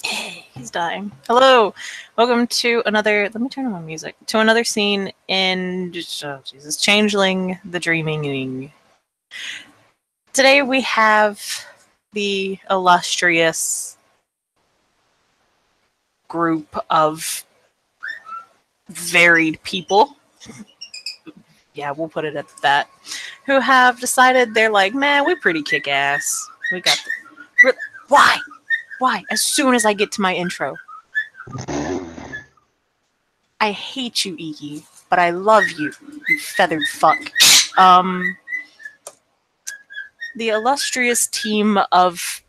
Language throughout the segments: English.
He's dying. Hello, welcome to another. Let me turn on my music. To another scene in Jesus, Changeling, the Dreaming. Today we have the illustrious group of varied people. Yeah, we'll put it at that. Who have decided they're like, man, we pretty kick ass. We got the. Why? Why? As soon as I get to my intro. I hate you, Iggy, but I love you, you feathered fuck. Um, the illustrious team of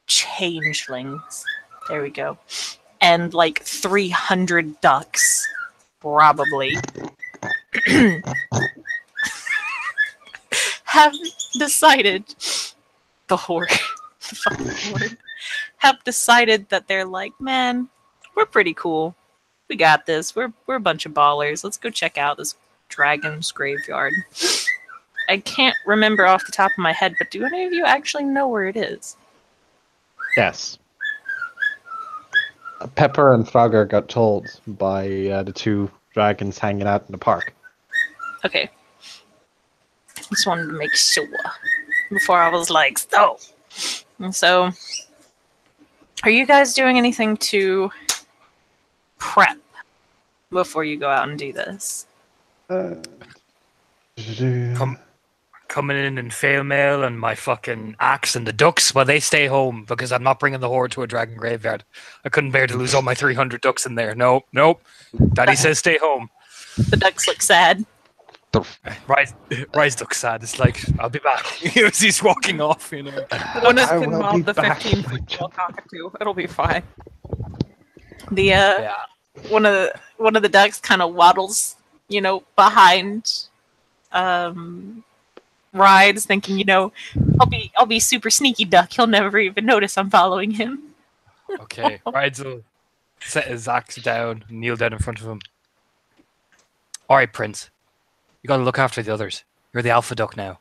changelings. There we go. And like 300 ducks, probably, have decided, the horde, the fucking horde, have decided that they're like, man, we're pretty cool. We got this. We're a bunch of ballers. Let's go check out this dragon's graveyard. I can't remember off the top of my head, but do any of you actually know where it is? Yes. Pepper and Frogger got told by the two dragons hanging out in the park. Okay. Just wanted to make sure before I was like, so. And so, are you guys doing anything to prep before you go out and do this? Coming in fail mail and my fucking axe and the ducks, well, they stay home because I'm not bringing the horde to a dragon graveyard. I couldn't bear to lose all my 300 ducks in there. Nope. Daddy says stay home. The ducks look sad. Rise duck sad. It's like, I'll be back. As he's walking off, you know. The ducks can mount the 15-foot cockatoo. It'll be fine. The one of the ducks kind of waddles, behind Rides, thinking, I'll be super sneaky duck. He'll never even notice I'm following him. Okay, Rides will set his axe down, kneel down in front of him. All right, Prince. You got to look after the others. You're the alpha duck now.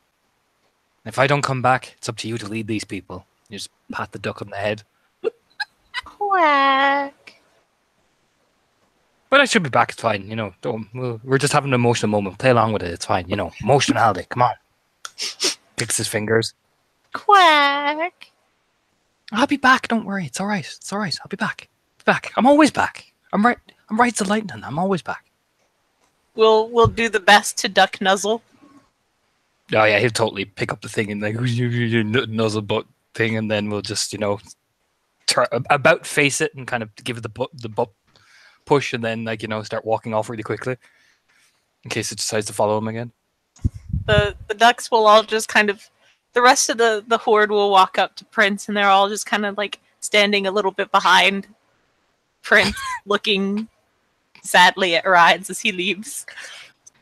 If I don't come back, it's up to you to lead these people. You just pat the duck on the head. Quack. But I should be back. It's fine. We're just having an emotional moment. Play along with it. It's fine. Emotionality. Come on. Picks his fingers. Quack. I'll be back. Don't worry. It's all right. It's all right. I'll be back. I'm always back. I'm right as lightning. I'm always back. We'll do the best to duck nuzzle. Oh yeah, he'll totally pick up the thing and like nuzzle butt thing, and then we'll just about face it and kind of give it the butt push, and then start walking off really quickly in case it decides to follow him again. The ducks will all just kind of, the rest of the horde will walk up to Prince, and they're all just kind of like standing a little bit behind Prince, looking sadly at Rides as he leaves.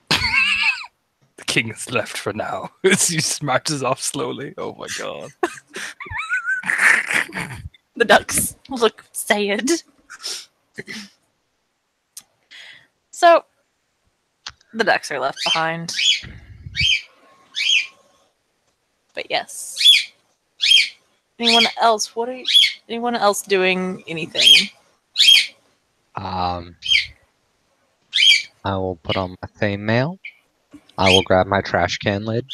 The king is left for now. As he marches off slowly. Oh my god. The ducks look sad. So, the ducks are left behind. But yes. Anyone else? Anyone else doing anything? I will put on my fame mail. I will grab my trash can lid.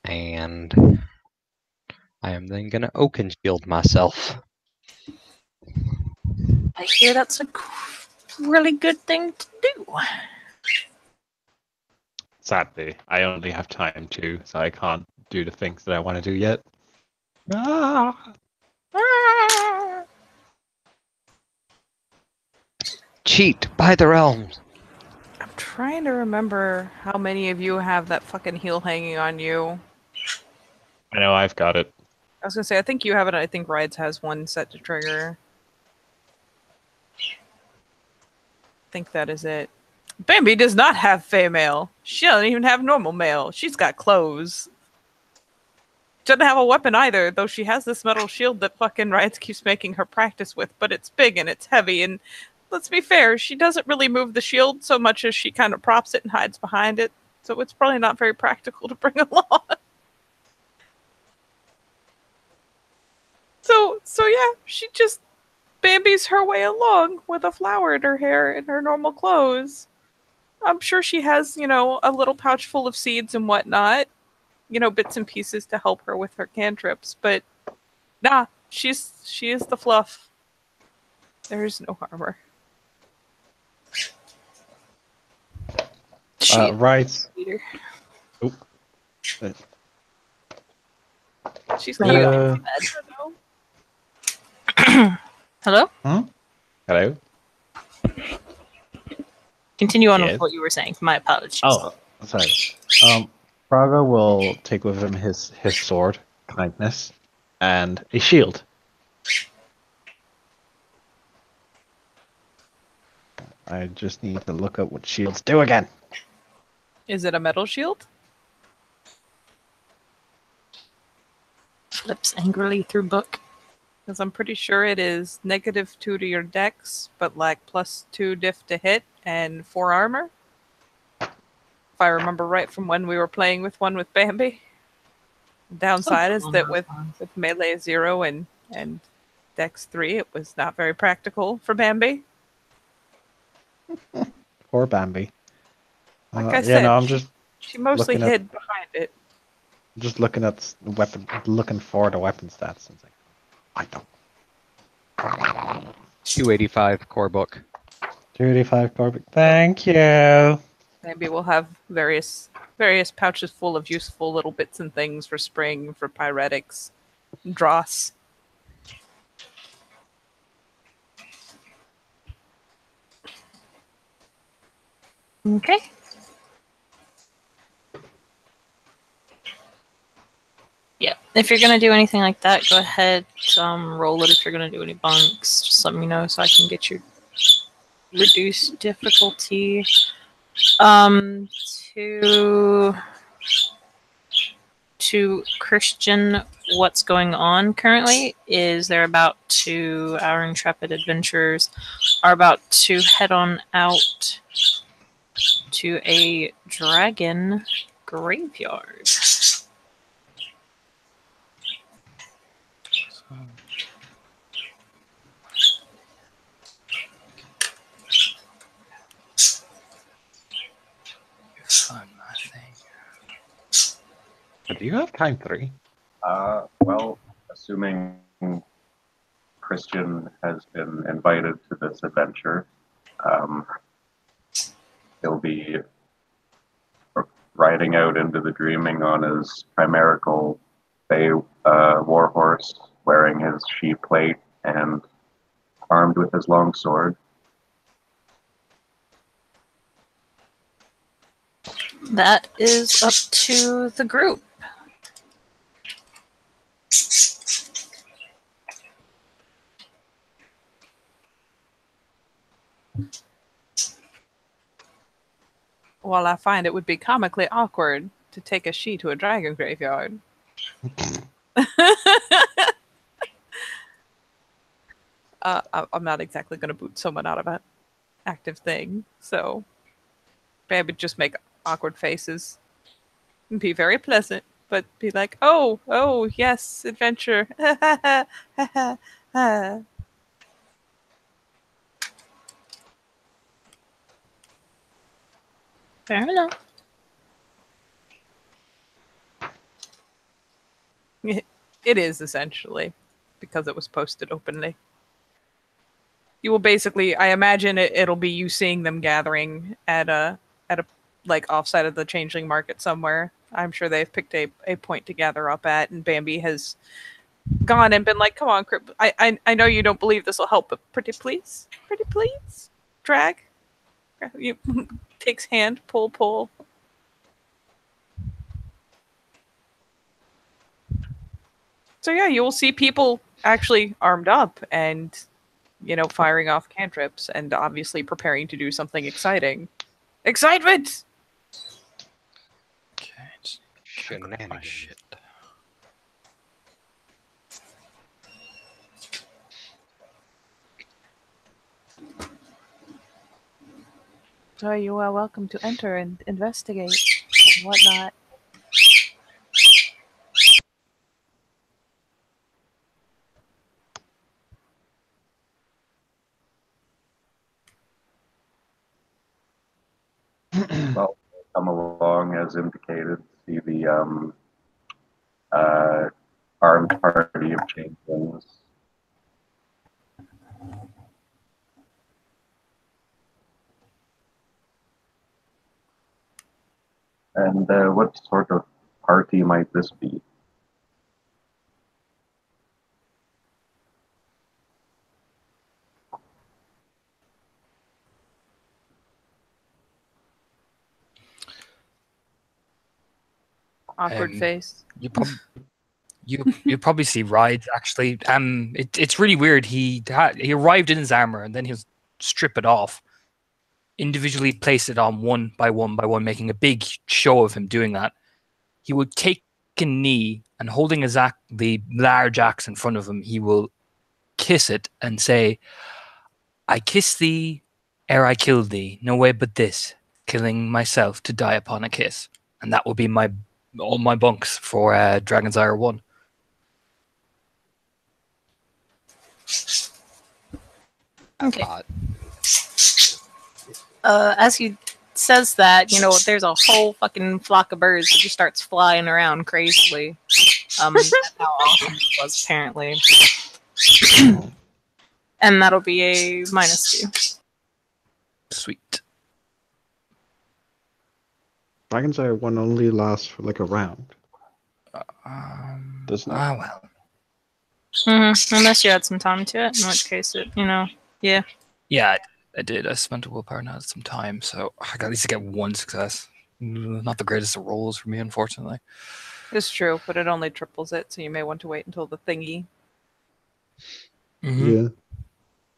And I am then going to oaken shield myself. I hear that's a really good thing to do. Sadly, I only have time to, so I can't do the things that I want to do yet. Ah! Cheat by the realms. I'm trying to remember how many of you have that fucking heal hanging on you. I know I've got it. I was gonna say, I think you have it. I think Rides has one set to trigger. I think that is it. Bambi does not have Fey mail. She doesn't even have normal mail. She's got clothes. Doesn't have a weapon either, though she has this metal shield that fucking Rides keeps making her practice with, but it's big and it's heavy, and let's be fair, she doesn't really move the shield so much as she kind of props it and hides behind it, so it's probably not very practical to bring along. yeah, she just Bambi's her way along with a flower in her hair and her normal clothes. I'm sure she has, a little pouch full of seeds and whatnot, bits and pieces to help her with her cantrips, but nah, she is the fluff. There's no armor. Right. Peter. Oop. She's Uh, cute. Hello? Hello? Continue on Yes. with what you were saying. My apologies. Oh, sorry. Braga will take with him his sword, kindness, and a shield. I just need to look up what shields do again. Is it a metal shield? Flips angrily through book. Because I'm pretty sure it is -2 to your dex, but like +2 diff to hit and 4 armor. If I remember right from when we were playing with one with Bambi. Downside is that with melee 0 and dex 3, it was not very practical for Bambi. Poor Bambi. Like I said, I'm just she mostly looking at- hid behind it. looking at the weapon, looking for the weapon stats. And it's like, I don't. 285 core book. 285 Corbett. Thank you. Maybe we'll have various pouches full of useful little bits and things for spring, for pyretics, dross. Okay. Yeah, if you're gonna do anything like that, go ahead, roll it. If you're gonna do any bunks, just let me know so I can get you reduced difficulty. To Christian, what's going on currently is they're about to, our intrepid adventurers are about to head on out to a dragon graveyard. Fun, I think. But do you have time 3? Well, assuming Christian has been invited to this adventure, he'll be riding out into the dreaming on his chimerical bay warhorse, wearing his sheep plate and armed with his long sword. That is up to the group. While I find it would be comically awkward to take a she to a dragon graveyard. I'm not exactly going to boot someone out of an active thing, so Bab would just make awkward faces and be very pleasant, but be like, oh, yes, adventure. Fair enough. It is essentially, because it was posted openly. You will basically, I imagine it'll be you seeing them gathering at a like offside of the changeling market somewhere. I'm sure they've picked a point to gather up at, and Bambi has gone and been like, "Come on, Crip. I know you don't believe this will help, but pretty please, drag." You takes hand, pull. So yeah, you will see people actually armed up and, firing off cantrips and obviously preparing to do something exciting. Excitement! Okay, just my Shenanigans. shit. So you are welcome to enter and investigate and whatnot. Well, come along as indicated. See the uh, armed party of changelings. And what sort of party might this be? Awkward Um, face. You probably see rides actually. It's really weird. He arrived in his armor and then he'll strip it off, individually place it on one by one by one, making a big show of him doing that. He would take a knee and holding the large axe in front of him, he will kiss it and say, "I kiss thee ere I kill thee. No way but this, killing myself to die upon a kiss." And that will be all my bunks for Dragon's Ire 1. Okay. Hot. As he says that, there's a whole fucking flock of birds that just starts flying around crazily. That's how awesome it was, apparently. And that'll be a -2. Sweet. Dragon's Eye 1 only lasts for like a round. Doesn't it? Well. Unless you add some time to it, in which case yeah. Yeah, I did. I spent a willpower and had some time, so I got at least get one success. Not the greatest of rolls for me, unfortunately. It's true, but it only triples it, so you may want to wait until the thingy. Mm-hmm. Yeah.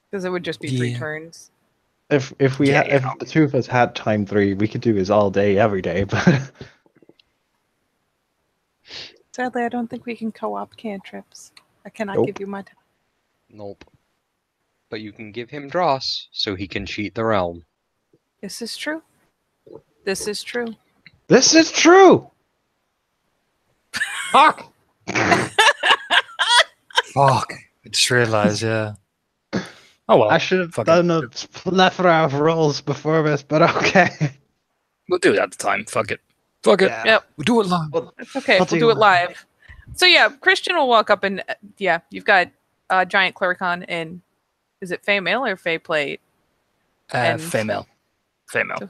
Because it would just be 3 turns. If Yeah, if the two of us had time 3, we could do this all day, every day. But Sadly, I don't think we can co-op cantrips. I cannot Nope. give you my time. Nope. But you can give him Dross so he can cheat the realm. This is true. This is true. this is true. Fuck. Fuck. I just realized, yeah. Oh well. I should have fuck done it. a plethora of rolls before this, but okay. We'll do it at the time. Fuck it. Fuck it. Yeah. Yep. We'll do it live. It's okay. I'll We'll do do it it. live. So yeah, Christian will walk up and you've got Giant Clericon in. Is it Fey Mail or Fey Plate? and- Female. Female.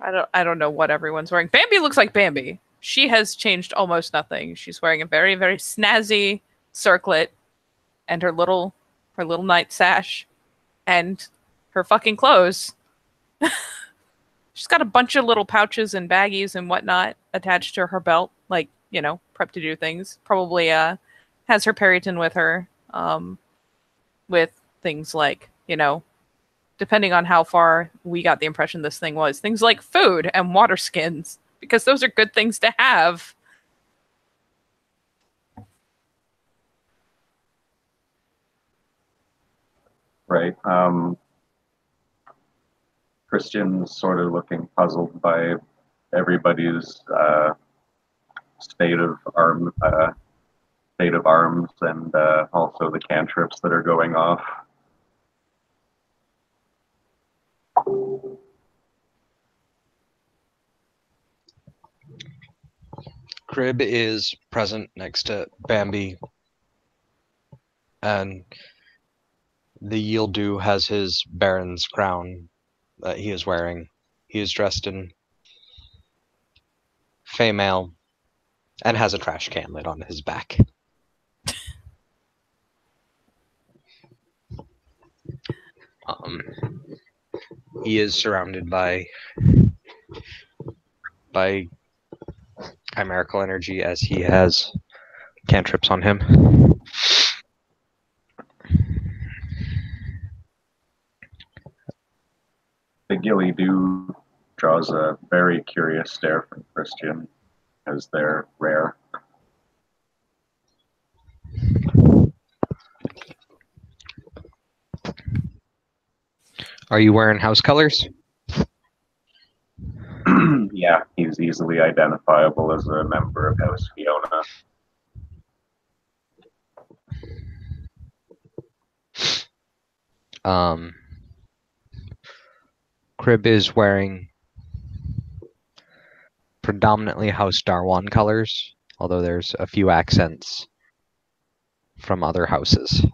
I don't know what everyone's wearing. Bambi looks like Bambi. She has changed almost nothing. She's wearing a very, very snazzy circlet and her little night sash and her fucking clothes. She's got a bunch of little pouches and baggies and whatnot attached to her belt, like, prep to do things. Probably has her Periton with her, with things like, depending on how far we got the impression this thing was, things like food and water skins, because those are good things to have. Right. Christian's sort of looking puzzled by everybody's state of arms and also the cantrips that are going off. Crib is present next to Bambi, and the Yildu has his Baron's crown that he is wearing. He is dressed in Feymail and has a trash can lid on his back. He is surrounded by chimerical energy as he has cantrips on him. The Gilly Do draws a very curious stare from Christian, as they're rare. Are you wearing house colors? Yeah, he's easily identifiable as a member of House Fiona. Crib is wearing predominantly House Darwan colors, although there's a few accents from other houses.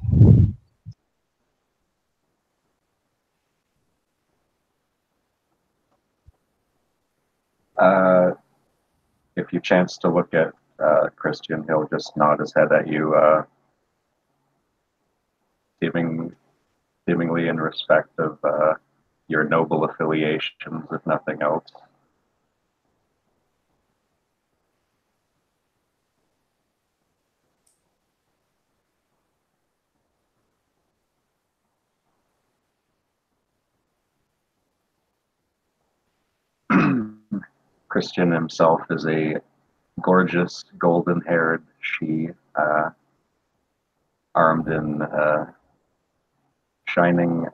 If you chance to look at Christian, he'll just nod his head at you, seemingly in respect of your noble affiliations, if nothing else. Christian himself is a gorgeous, golden-haired she, armed in shining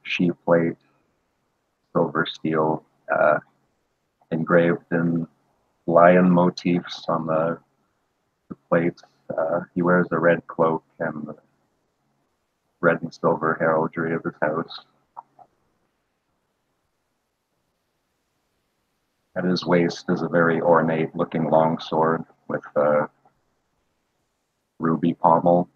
she plate, silver steel, engraved in lion motifs on the plates. He wears a red cloak and the red and silver heraldry of his house. At his waist is a very ornate-looking longsword with a ruby pommel.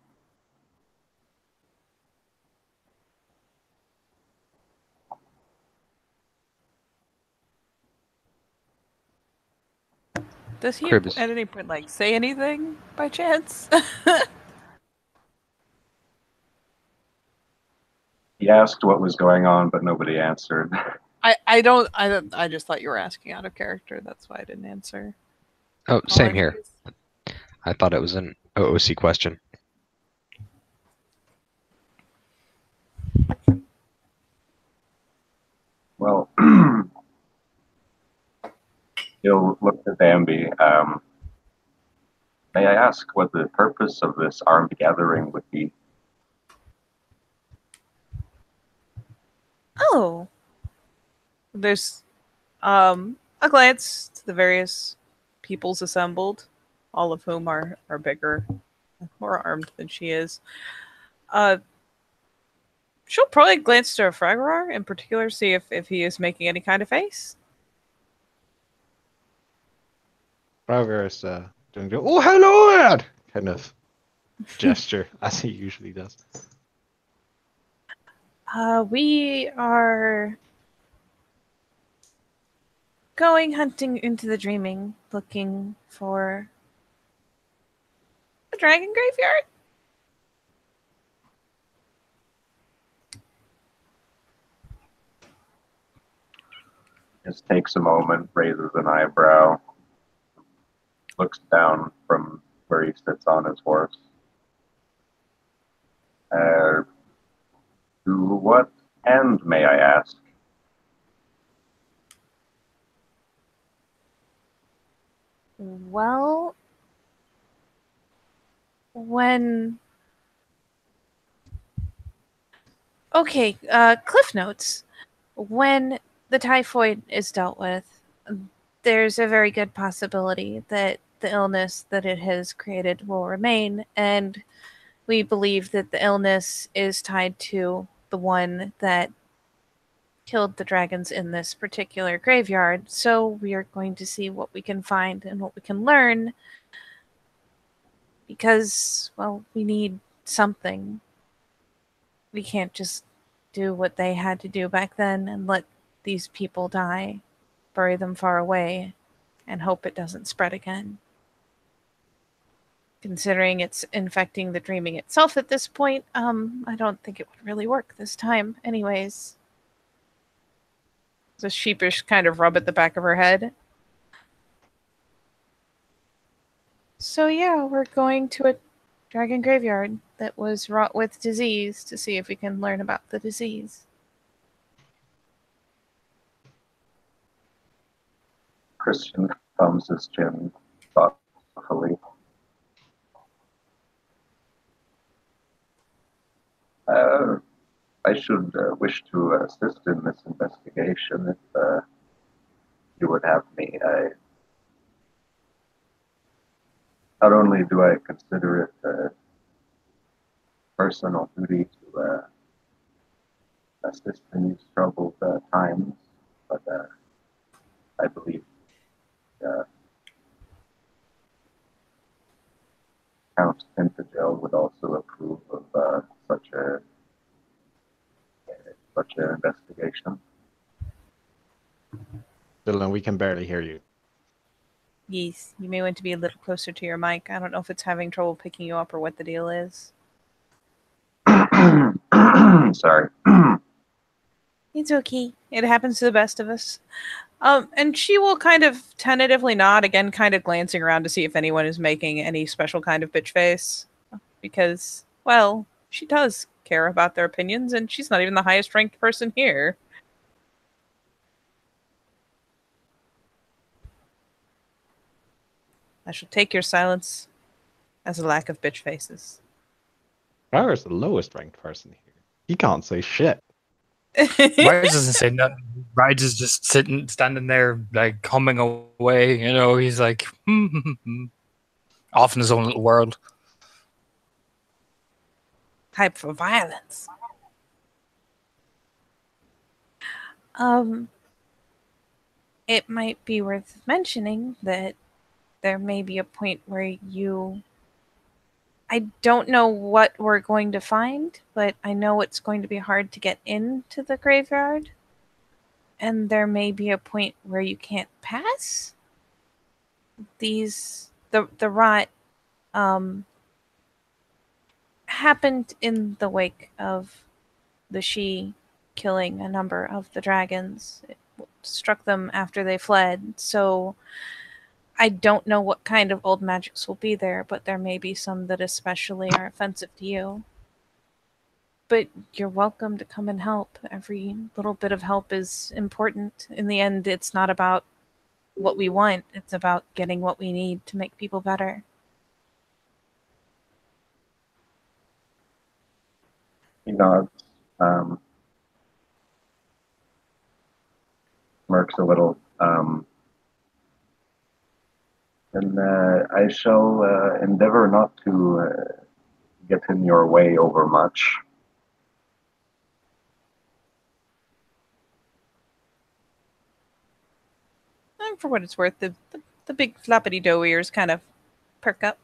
Does he Crib is- at any point like say anything by chance? He asked what was going on, but nobody answered. I don't. I just thought you were asking out of character. That's why I didn't answer. Oh, same here. Apologies. I thought it was an OOC question. Well, he'll look at Bambi. May I ask what the purpose of this armed gathering would be? Oh, there's a glance to the various peoples assembled, all of whom are bigger, more armed than she is. She'll probably glance to Fragrar in particular, see if he is making any kind of face. Roger is doing the "Oh, hello, lad!" kind of gesture, as he usually does. We are going hunting into the dreaming, looking for A dragon graveyard? Just takes a moment, raises an eyebrow, looks down from where he sits on his horse. To what end, may I ask? well, when okay, cliff notes. When the typhoid is dealt with, there's a very good possibility that the illness that it has created will remain, and we believe that the illness is tied to the one that killed the dragons in this particular graveyard. So we are going to see what we can find and what we can learn, because, well, we need something. We can't just do what they had to do back then and let these people die, bury them far away, and hope it doesn't spread again. Considering it's infecting the dreaming itself at this point, I don't think it would really work this time anyways. It's a sheepish kind of rub at the back of her head. So yeah, we're going to a dragon graveyard that was wrought with disease to see if we can learn about the disease. Christian thumbs his chin thoughtfully. I should wish to assist in this investigation if you would have me. Not only do I consider it a personal duty to assist in these troubled times, but I believe Count Tintagel would also approve of such an investigation. Dylan, we can barely hear you. Yes, you may want to be a little closer to your mic. I don't know if it's having trouble picking you up or what the deal is. Sorry. It's okay. It happens to the best of us. And she will kind of tentatively nod again, kind of glancing around to see if anyone is making any special kind of bitch face. Because, well, she does care about their opinions, and she's not even the highest ranked person here. I shall take your silence as a lack of bitch faces. Power's the lowest ranked person here. He can't say shit. Rise doesn't say nothing. Rise is just standing there, like humming away. You know, he's like off in his own little world. Hype for violence. It might be worth mentioning that there may be a point where I don't know what we're going to find, but I know it's going to be hard to get into the graveyard. And there may be a point where you can't pass. The rot happened in the wake of the Shi killing a number of the dragons. It struck them after they fled, so I don't know what kind of old magics will be there, but there may be some that especially are offensive to you. But you're welcome to come and help. Every little bit of help is important. In the end, it's not about what we want. It's about getting what we need to make people better. He nods, smirks a little, and I shall endeavor not to get in your way over much. And for what it's worth, the big floppity dough ears kind of perk up.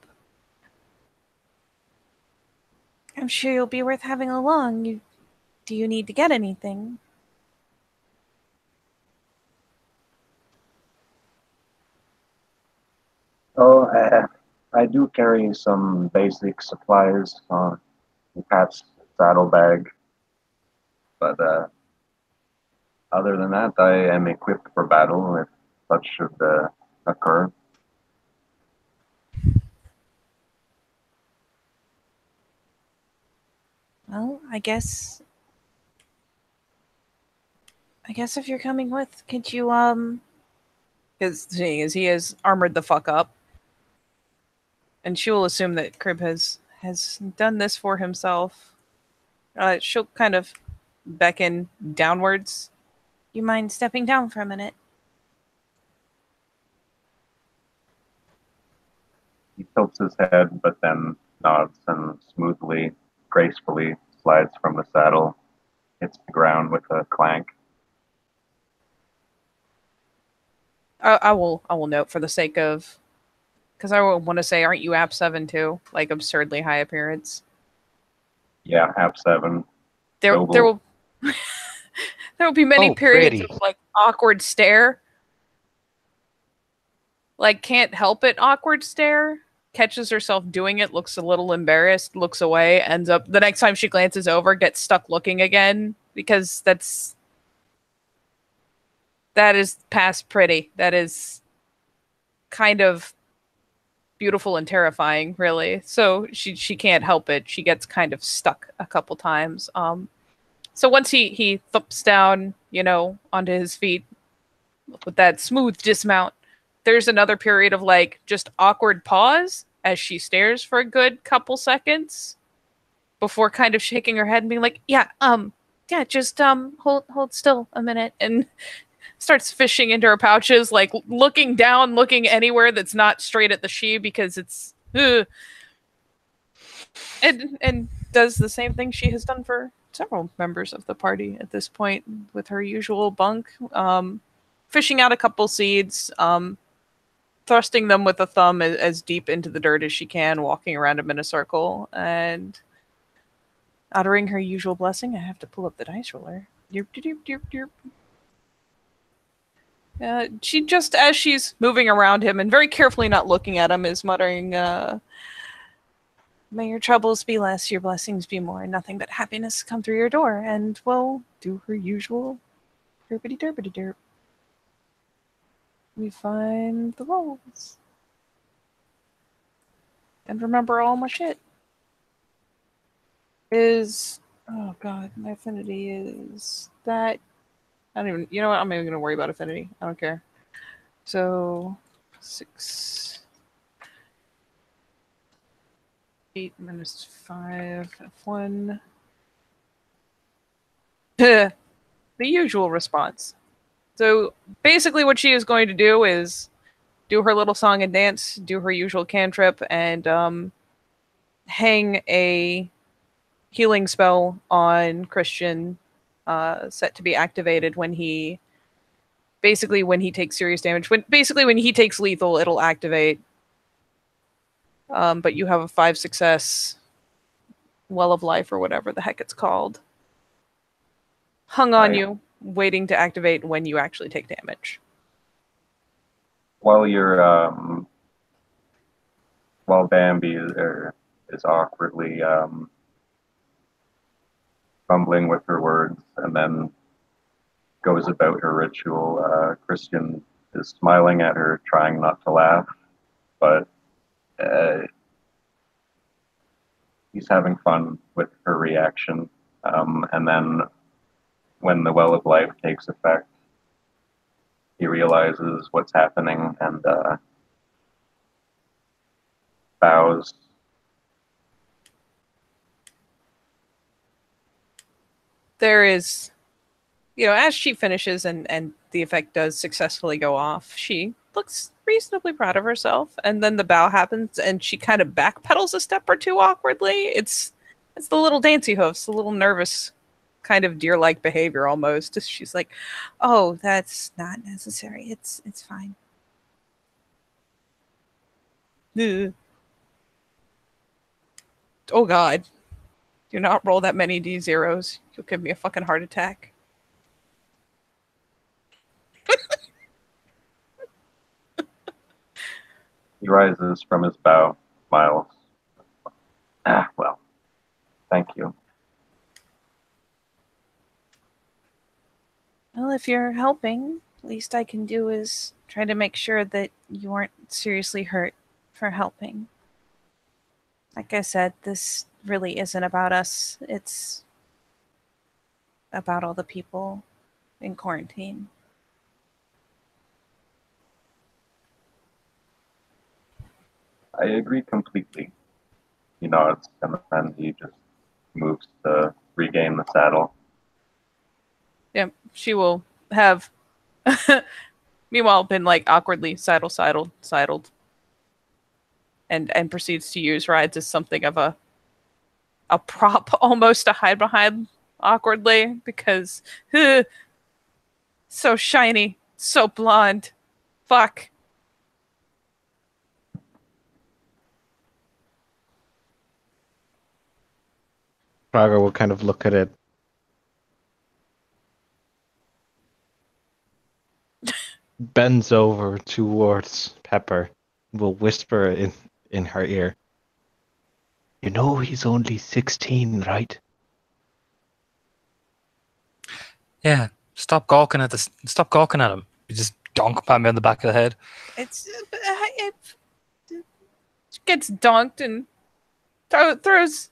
I'm sure you'll be worth having along. Do you need to get anything? Oh, I do carry some basic supplies in Pat's saddlebag, but other than that, I am equipped for battle if such should occur. Well, I guess if you're coming with, could you because seeing as he is armored the fuck up, and she will assume that Crib has done this for himself. She'll kind of beckon downwards. You mind stepping down for a minute? He tilts his head, but then nods and smoothly, gracefully slides from the saddle, hits the ground with a clank. I will note for the sake of, because I want to say, aren't you App 7 too? Like absurdly high appearance. Yeah, App 7. There will there will be many Oh, periods pretty. of like awkward stare. Like can't help it awkward stare. Catches herself doing it, looks a little embarrassed, looks away, ends up the next time she glances over, gets stuck looking again because that is past pretty. That is kind of beautiful and terrifying, really. So she can't help it. She gets kind of stuck a couple times. So once he thumps down, onto his feet with that smooth dismount, there's another period of like just awkward pause as she stares for a good couple seconds before kind of shaking her head and being like, yeah, just hold still a minute, and starts fishing into her pouches, like looking down, looking anywhere that's not straight at the she because it's and does the same thing she has done for several members of the party at this point with her usual bunk, fishing out a couple seeds, thrusting them with a thumb as deep into the dirt as she can, walking around them in a circle, and uttering her usual blessing. I have to pull up the dice roller. Yerp, yerp, yerp, yerp. She just, as she's moving around him and very carefully not looking at him, is muttering, may your troubles be less, your blessings be more, and nothing but happiness come through your door, and will do her usual derpity derpity derp. We find the rolls. And remember all my shit. Oh god, my affinity is that. I don't even, you know what, I'm not even going to worry about affinity. I don't care. So, 6, 8 minus 5, F1. The usual response. So, basically what she is going to do is do her little song and dance, do her usual cantrip, and hang a healing spell on Christian, set to be activated when he takes serious damage. When he takes lethal, it'll activate. But you have a 5 success Well of Life or whatever the heck it's called hung on you, waiting to activate when you actually take damage. While while Bambi is awkwardly fumbling with her words and then goes about her ritual, Christian is smiling at her, trying not to laugh, but he's having fun with her reaction. And then when the Well of Life takes effect, he realizes what's happening and bows. There is, as she finishes and the effect does successfully go off, she looks reasonably proud of herself. And then the bow happens and she kind of backpedals a step or two awkwardly. It's the little dancy hoofs, the little nervous kind of deer-like behavior almost. She's like, oh, that's not necessary. It's fine. Ugh. Oh god. Do not roll that many D0s. You'll give me a fucking heart attack. He rises from his bow, smiles. Well, thank you. Well, if you're helping, least I can do is try to make sure that you aren't seriously hurt for helping. Like I said, this really isn't about us. It's about all the people in quarantine. I agree completely. He nods, and then he just moves to regain the saddle. Yeah, she will have, meanwhile, been like awkwardly sidled, and proceeds to use rides as something of a prop almost to hide behind awkwardly because so shiny, so blonde. Fuck. Praga will kind of look at it. Bends over towards Pepper, will whisper in her ear. You know he's only 16, right? Yeah, stop gawking at him. You just donk him on the back of the head. It gets donked and throws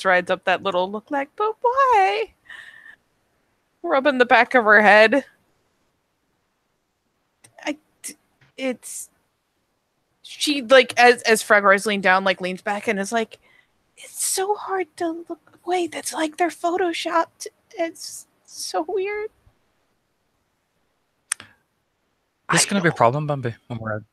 rides up that little look like, but why? Rubbing the back of her head. She like as Fragor's leaned down, like leans back and is like, it's so hard to look away. That's like they're photoshopped. It's so weird. Is this going to be a problem, Bambi, when we're out?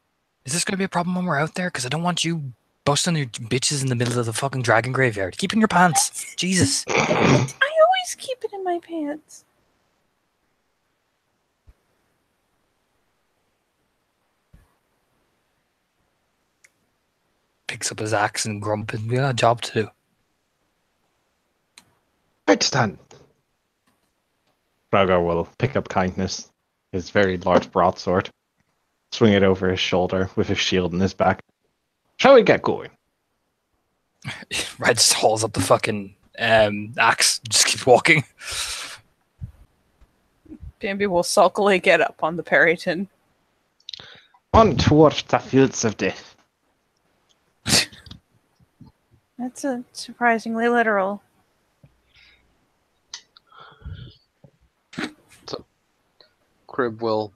Is this going to be a problem when we're out there? Because I don't want you busting your bitches in the middle of the fucking dragon graveyard. Keep in your pants. Jesus. I always keep it in my pants. Picks up his axe and grumping. We got a job to do. Right stand. Drago will pick up kindness, his very large broadsword, swing it over his shoulder with his shield in his back. Shall we get going? Red just hauls up the fucking axe. Just keep walking. Bambi will sulkily get up on the Perryton. On towards the fields of death. That's a surprisingly literal. Crib will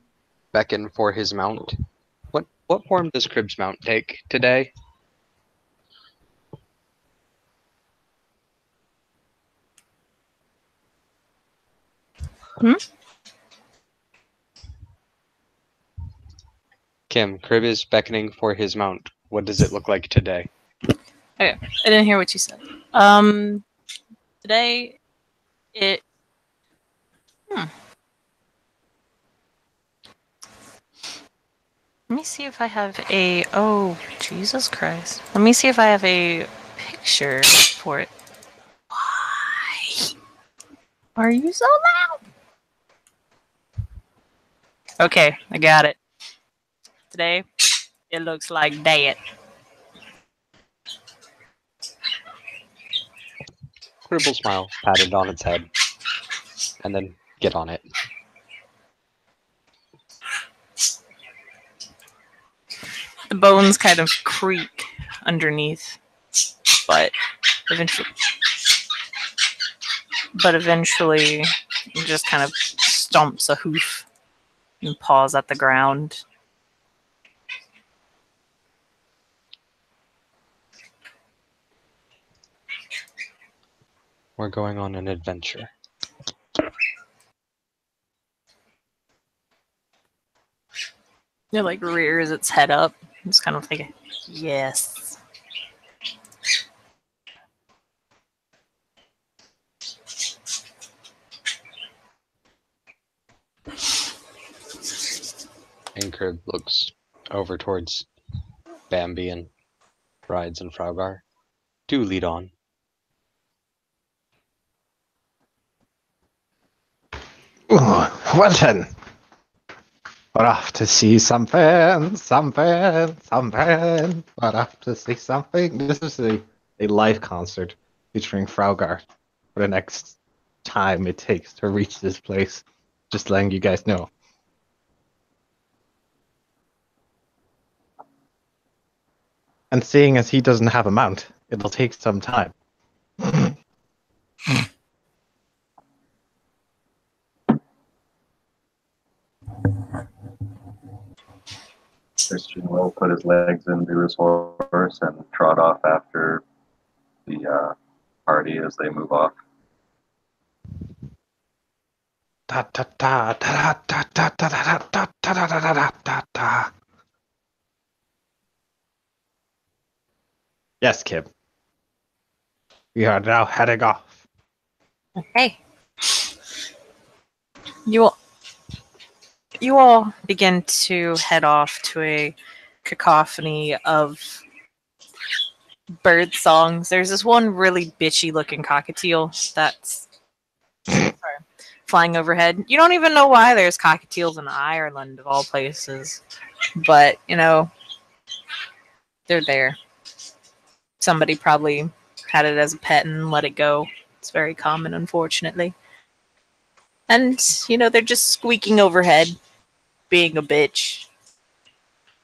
beckon for his mount. What form does Crib's mount take today? Kim, Crib is beckoning for his mount. What does it look like today? Okay, I didn't hear what you said. Today, it. Let me see if I have a. Oh, Jesus Christ! Let me see if I have a picture for it. Why are you so loud? Okay, I got it. Today, it looks like that. Crib will smile, pat it on its head, and then get on it. The bones kind of creak underneath, but eventually it just kind of stomps a hoof and paws at the ground. We're going on an adventure. It like rears its head up. It's kind of like, yes. And Crib looks over towards Bambi and Rides and Fraugar. Do lead on. Well then, we're off to see something. We're off to see something. This is a live concert featuring Fraugar for the next time it takes to reach this place. Just letting you guys know. And seeing as he doesn't have a mount, it'll take some time. Christian will put his legs into his horse and trot off after the party as they move off. Yes, Kim. We are now heading off. Okay. You all begin to head off to a cacophony of bird songs. There's this one really bitchy looking cockatiel that's flying overhead. You don't even know why there's cockatiels in Ireland, of all places. But, you know, they're there. Somebody probably had it as a pet and let it go. It's very common, unfortunately. And, you know, they're just squeaking overhead, being a bitch.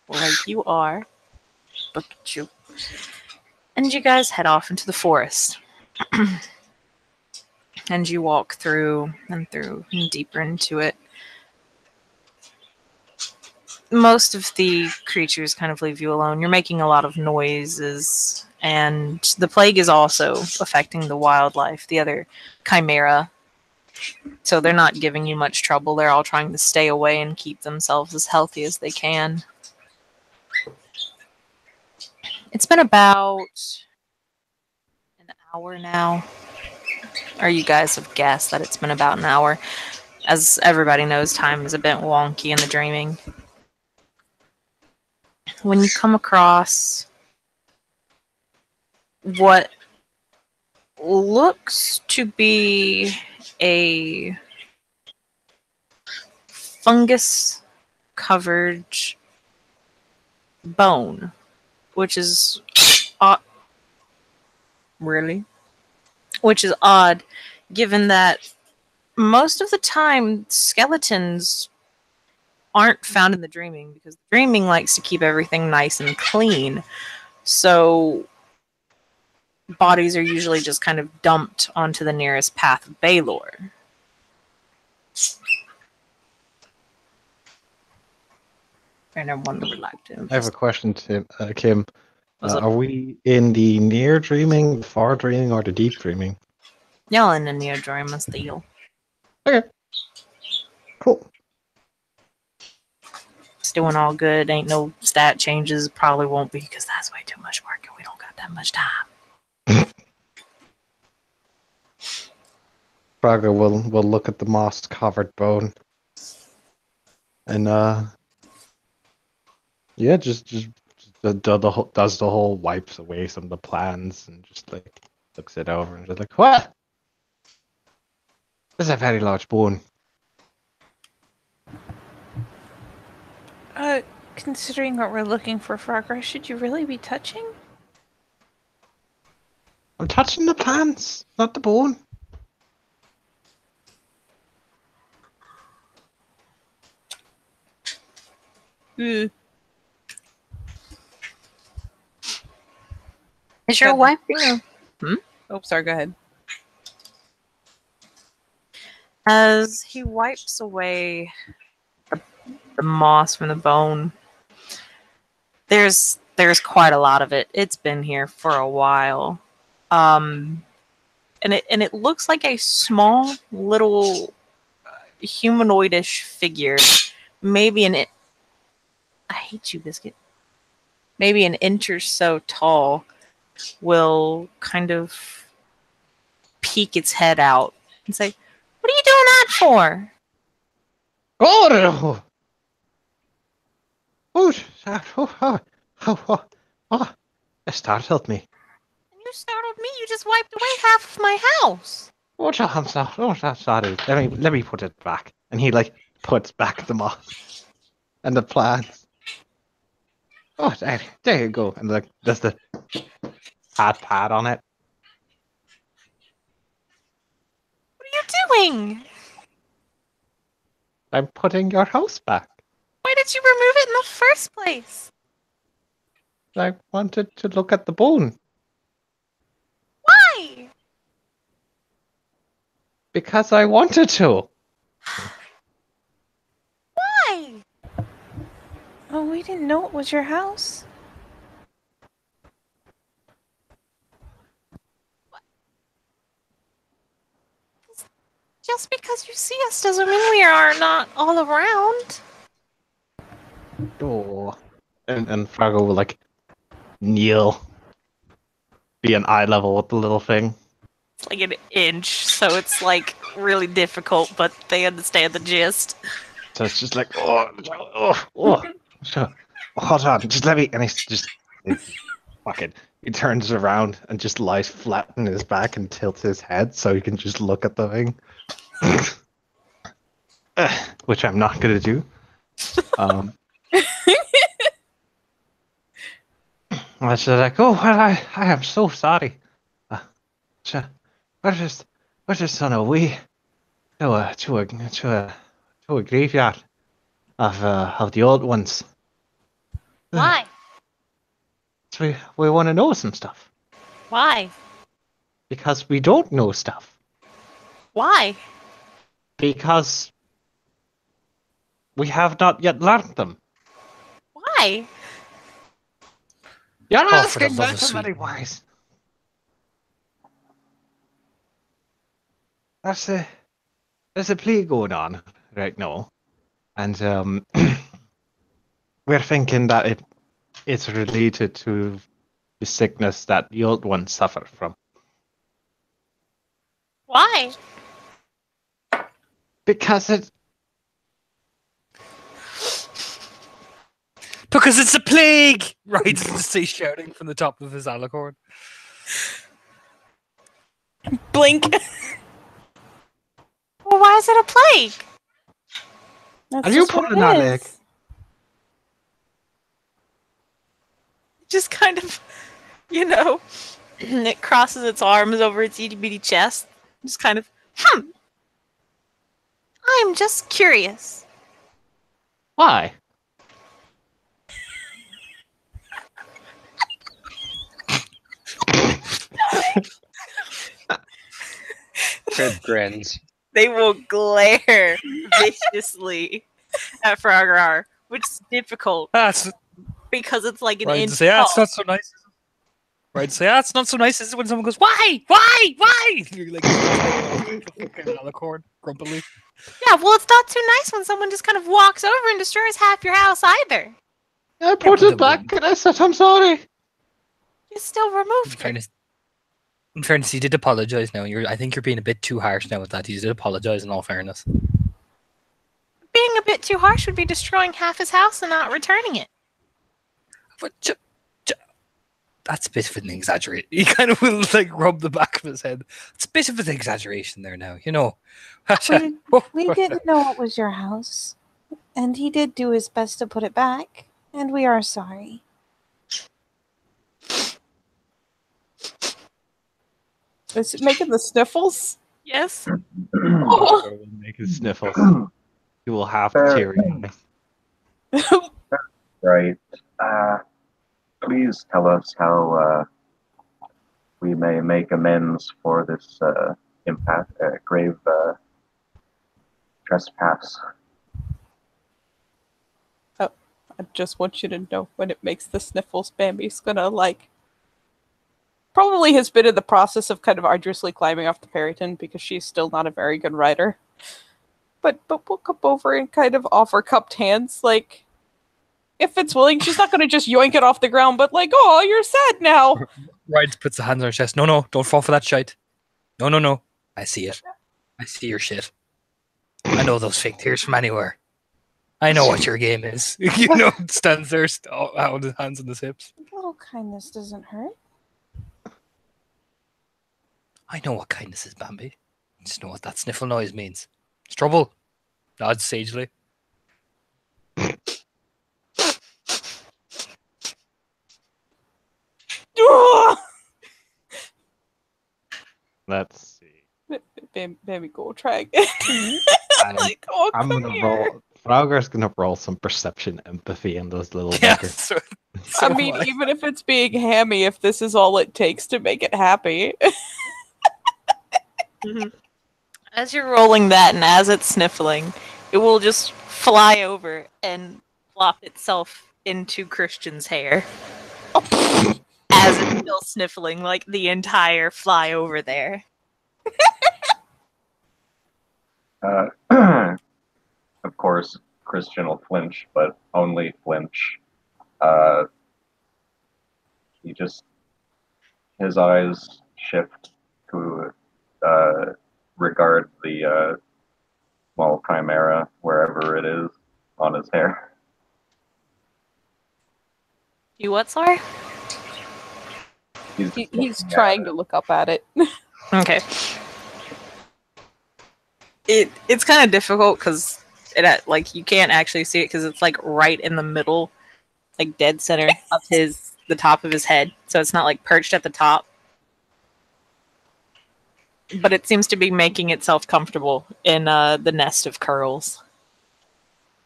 Like you are. Look at you. And you guys head off into the forest. And you walk through and deeper into it. Most of the creatures kind of leave you alone. You're making a lot of noises, and the plague is also affecting the wildlife, the other chimera. So they're not giving you much trouble. They're all trying to stay away and keep themselves as healthy as they can. It's been about an hour now. Or you guys have guessed that it's been about an hour. As everybody knows, time is a bit wonky in the dreaming. When you come across what looks to be a fungus covered bone, which is really, which is odd, given that most of the time skeletons aren't found in the dreaming because the dreaming likes to keep everything nice and clean. So bodies are usually just kind of dumped onto the nearest path of Baylor. And I wonder would like to. I have a question, Kim. Was it- Are we in the near dreaming, the far dreaming, or the deep dreaming? Y'all in the Neodroma deal. Okay. Cool. It's doing all good. Ain't no stat changes. Probably won't be because that's way too much work and we don't got that much time. Braga will look at the moss covered bone. And yeah, just does the whole wipes away some of the plans and just like looks it over and just like, what? This is a very large bone. Considering what we're looking for, Frogger, should you really be touching? I'm touching the plants, not the bone. Hmm. Is your Good. wife being Oh, sorry, go ahead. as he wipes away the moss from the bone? There's quite a lot of it. It's been here for a while. And it looks like a small little humanoidish figure, maybe I hate you, Biscuit. Maybe an inch or so tall, will kind of peek its head out and say, "What are you doing that for?" Oh, it startled me. You startled me. You just wiped away half of my house. Oh, I'm sorry. Oh, I'm sorry. Let me put it back. And he like puts back the moss and the plants. Oh, there you go. And like there's the pad on it. What are you doing? I'm putting your house back. Why did you remove it in the first place? I wanted to look at the bone Why? because I wanted to. Why? Oh, we didn't know it was your house. Just because you see us doesn't mean we are not all around. Oh. And Fargo will like kneel, be an eye level with the little thing. It's like an inch, so it's like really difficult, but they understand the gist. So it's just like, so, hold on, just let me. And he's just fucking. He turns around and just lies flat on his back and tilts his head so he can just look at the thing. Which I'm not gonna do. I was like, oh well, I am so sorry. So, we're just on a way to a graveyard of the old ones. Why? So we want to know some stuff Why? because we don't know stuff Why? because we have not yet learned them. Why? You're Oh, for the asking love that of so many sweet- wise. There's a play going on right now, and we're thinking that it's related to the sickness that the old one suffered from. Why? Because it Because it's a plague! Right, just say shouting from the top of his alicorn. Blink. Well, why is it a plague? That's Are you just what pulling it that is. leg? Just kind of, it crosses its arms over its itty bitty chest. Just kind of, I'm just curious. Why? Crib grins. They will glare viciously at Frogger, which is difficult That's because it's like an right inch to say, tall. it's not so nice. Right to say, it's not so nice. This is when someone goes, why? You're like, fucking alicorn, grumpily. Yeah, well, it's not too nice when someone just kind of walks over and destroys half your house either. I put but it back and I said, I'm sorry. You still In removed it. fairness, he did apologize now. I think you're being a bit too harsh now with that. He did apologize in all fairness. Being a bit too harsh would be destroying half his house and not returning it. But that's a bit of an exaggeration. He kind of will like rub the back of his head. It's a bit of an exaggeration there now, you know. We didn't know it was your house, and he did do his best to put it back, and we are sorry. Is it making the sniffles? Yes. Make his sniffles. You will have to teary eye. Right. Please tell us how we may make amends for this grave trespass. I just want you to know when it makes the sniffles, Bambi's gonna probably has been in the process of kind of arduously climbing off the Periton because she's still not a very good rider. But we'll come over and kind of offer cupped hands, like if it's willing, she's not gonna just yoink it off the ground, but like, oh, you're sad now. Rides puts the hands on her chest. No, don't fall for that shite. No. I see it. I see your shit. I know those fake tears from anywhere. I know what your game is. Stands there out with his hands on his hips. A little kindness doesn't hurt. I know what kindness is, Bambi. I just know what that sniffle noise means. It's trouble. Nods sagely. Let's see. Bambi, go try again. Like, oh, I'm come gonna here. roll. Frogger's gonna roll some perception empathy in those little Yeah, buggers. so I mean, even if it's being hammy, if this is all it takes to make it happy. As you're rolling that and as it's sniffling, it will just fly over and plop itself into Christian's hair. As it's still sniffling, like the entire fly over there. Of course, Christian will flinch, but only flinch. His eyes shift to regard the small chimera wherever it is on his hair. You what, sorry? He's trying to look up at it. Okay. It's kind of difficult because it you can't actually see it because it's like right in the middle, like dead center of the top of his head. So it's not like perched at the top. But it seems to be making itself comfortable in the nest of curls.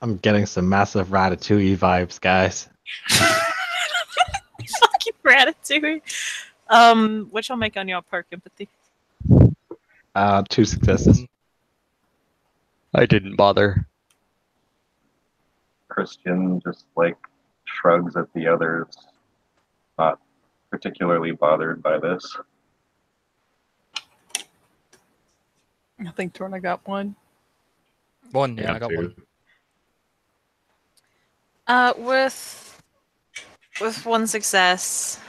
I'm getting some massive Ratatouille vibes, guys. Fucking Ratatouille. Which I'll make on your perk empathy. 2 successes. I didn't bother. Christian just shrugs at the others, not particularly bothered by this. I think Torna got one. one. Yeah, I got one. With one success,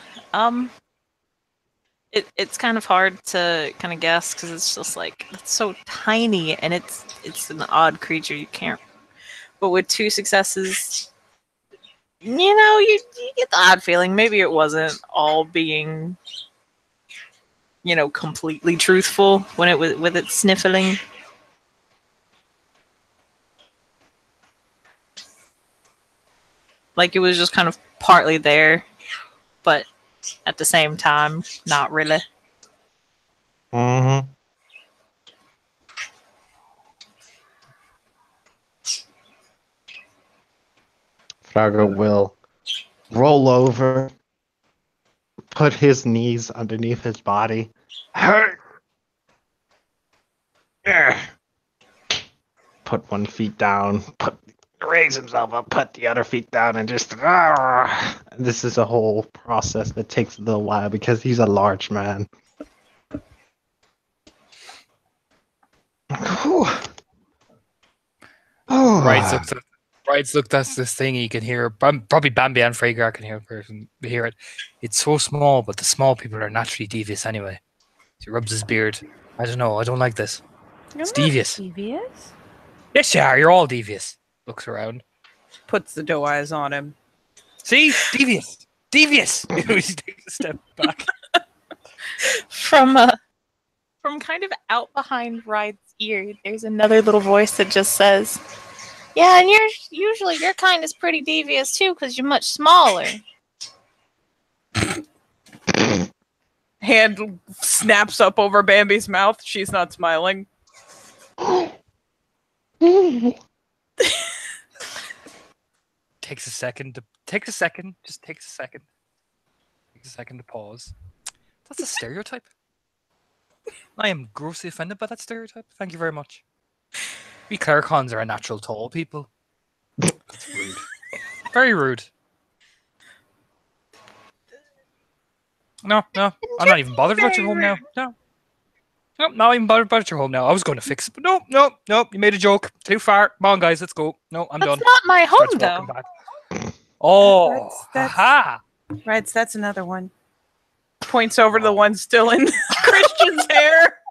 It's kind of hard to kind of guess because it's just like it's so tiny and it's an odd creature. You can't. But with 2 successes, you get the odd feeling. Maybe it wasn't all being, completely truthful when it was with its sniffling. Like it was just kind of partly there, but at the same time, not really. Mm-hmm. Frago will roll over, put his knees underneath his body. Put one feet down, raise himself up, put the other feet down, and just. This is a whole process that takes a little while because he's a large man. Right, look, that's this thing you can hear. Probably Bambi and Freygar can hear it. It's so small, but the small people are naturally devious anyway. He rubs his beard. I don't know. I don't like this. It's devious. Devious? Yes, you are. You're all devious. Looks around. Puts the doe eyes on him. See? Devious. Devious. He takes a step back. From kind of out behind Ride's ear, there's another little voice that just says, "Yeah, and usually your kind is pretty devious too, because you're much smaller." Hand snaps up over Bambi's mouth. She's not smiling. Takes a second. Takes a second to pause. That's a stereotype. I am grossly offended by that stereotype. Thank you very much. We Clericons are a natural tall people. That's rude. Very rude. No. I'm not even bothered about your home now. No, not even bothered about your home now. I was going to fix it, but no. You made a joke. Too far. Come on, guys, let's go. No, I'm done. That's not my home, Starts though. walking back. Oh, That's- ha! Right, so that's another one. Points over to the one still in Christian's hair.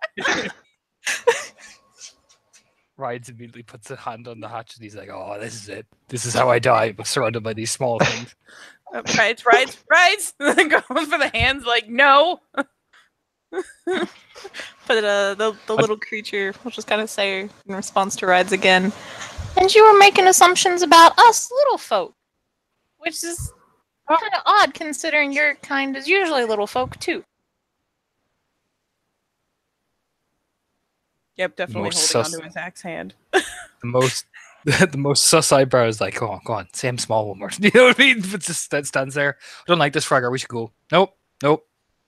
Rides immediately puts a hand on the hatch and he's like, "Oh, this is it. This is how I die, but surrounded by these small things." Right. Going for the hands like, no. But the little creature will just kind of say in response to Rides again, "And you were making assumptions about us little folk, which is kind of odd considering your kind is usually little folk too." Yep, definitely Most holding sus- onto his axe hand. The most sus eyebrow is like, "Go on, say I'm small one more." You know what I mean? But just that stands there. I don't like this, Fragger. We should go. Nope.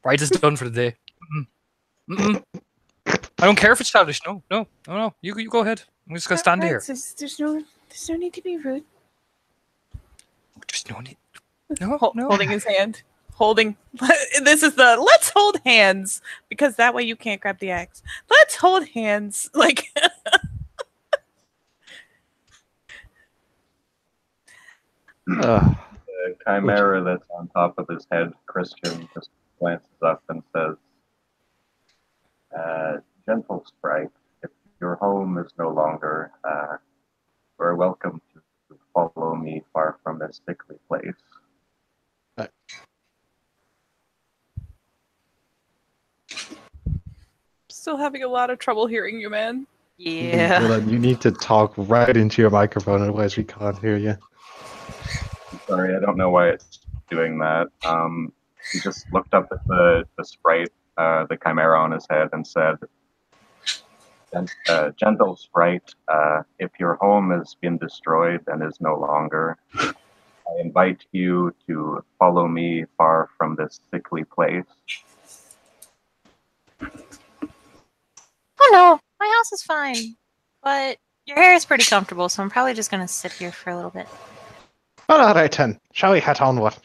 Rides is done for the day. Mm-mm. I don't care if it's childish. No. You go ahead. I'm just gonna stand here. There's no need to be rude. Just no need. No. Holding his hand. This is the let's hold hands, because that way you can't grab the axe. Let's hold hands. Like The chimera that's on top of his head, Christian, just glances up and says, "Gentle sprite, if your home is no longer, you are welcome to follow me far from this sickly place." still having a lot of trouble hearing you, man. Yeah. Well, you need to talk right into your microphone, otherwise we can't hear you. Sorry, I don't know why it's doing that. He just looked up at the sprite, the chimera on his head, and said, "Gentle sprite, if your home has been destroyed and is no longer, I invite you to follow me far from this sickly place." Oh no, my house is fine, but your hair is pretty comfortable, so I'm probably just gonna sit here for a little bit. Well, all right then. Shall we head onward?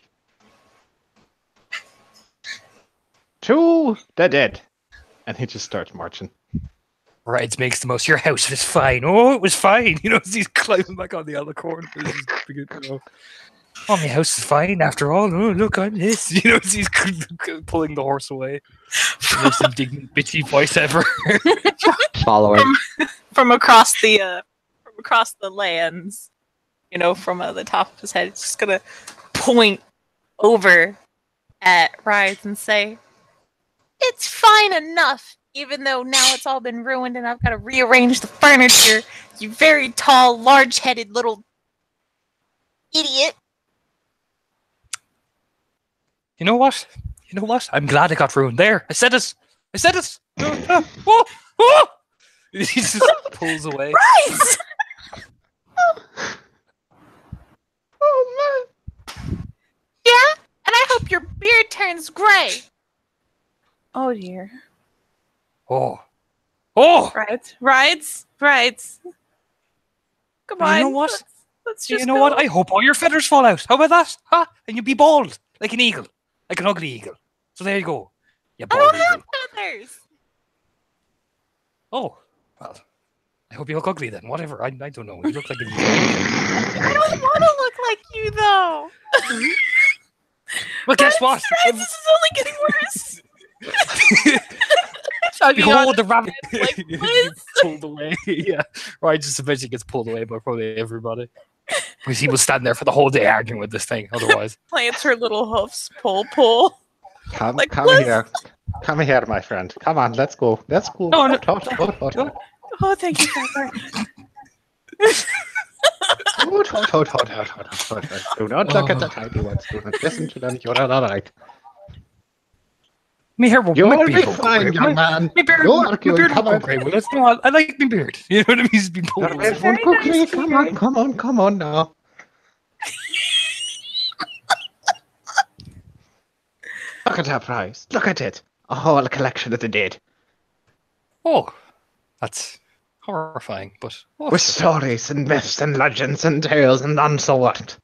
To the dead. And he just starts marching. Rides makes the most. Your house was fine. Oh, it was fine. As he's climbing back on the other corner. Oh, my house is fine after all. Oh, look on this. You know, he's pulling the horse away. The most indignant, bitchy voice ever. Following. From across the lands, you know, from the top of his head. It's just gonna point over at Rise and say, "It's fine enough, even though now it's all been ruined and I've got to rearrange the furniture. You very tall, large-headed little idiot." You know what? You know what? I'm glad it got ruined. There, I said it. I said it. Whoa, whoa. He just pulls away. Rise! Oh Yeah? And I hope your beard turns gray. Oh dear. Oh, oh. Rides. Come on. You know what? Let's just You know go. what? I hope all your feathers fall out. How about that? Huh? And you be bald, like an eagle, like an ugly eagle. So there you go. You I bald don't eagle. have feathers. Oh, well. I hope you look ugly then. Whatever. I don't know. You look like an eagle. I don't want to look like you, though. Well, guess what? Rise, this is only getting worse. Chugging on Behold the rabbit. like Gets Liz. pulled away. Yeah. Right, just eventually gets pulled away by probably everybody. Because he will stand there for the whole day arguing with this thing otherwise. Plants her little hoofs. Pull. Come, Like, come Liz. here. Come here, my friend. Come on, let's go. Let's go. No, no, Hot. Oh, thank you, Pepper. Do not look at the tiny ones. Do not listen to them. You're all right. My hair won't You'll my be beard won't go fine, grey. young man. My beard, No my arguing. beard Come won't on. go grey. Well, that's no, I like my beard. You know what I mean? He's been pulled Your away. beard won't go grey. Come on now. Look at that prize. Look at it. A whole collection of the dead. Oh, that's horrifying, but oh, With stories and myths and legends and tales and so what.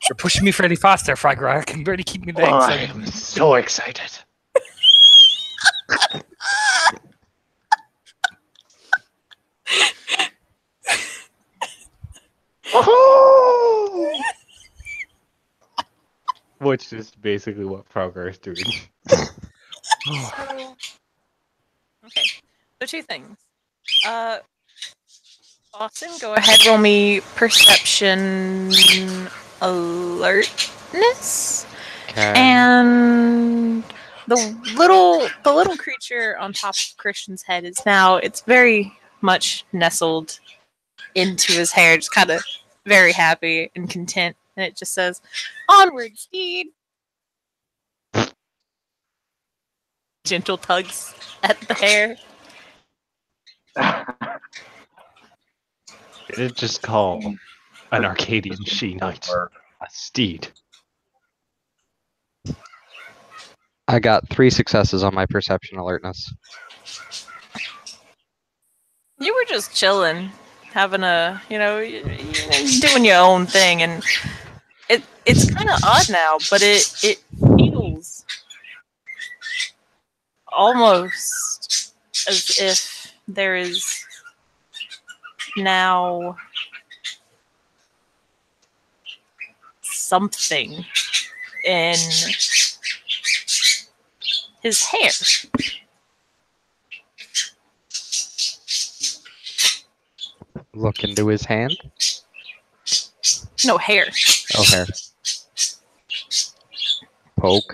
you're pushing me fairly fast there, Fragger. I can barely keep my Oh, legs. I am so excited. Oh! Which is basically what Frogger is doing. Okay, so two things. Austin, go ahead, roll me perception alertness. Okay. And the little creature on top of Christian's head is now, it's very much nestled into his hair, just kind of very happy and content, and it just says, "Onward, steed." Gentle tugs at the hair. It just call an Arcadian she-knight a steed. I got 3 successes on my perception alertness. You were just chilling, having a, doing your own thing, and it's kind of odd now, but it feels almost as if there is now something in his hair. Look into his hand. No, hair. Oh, hair. Poke.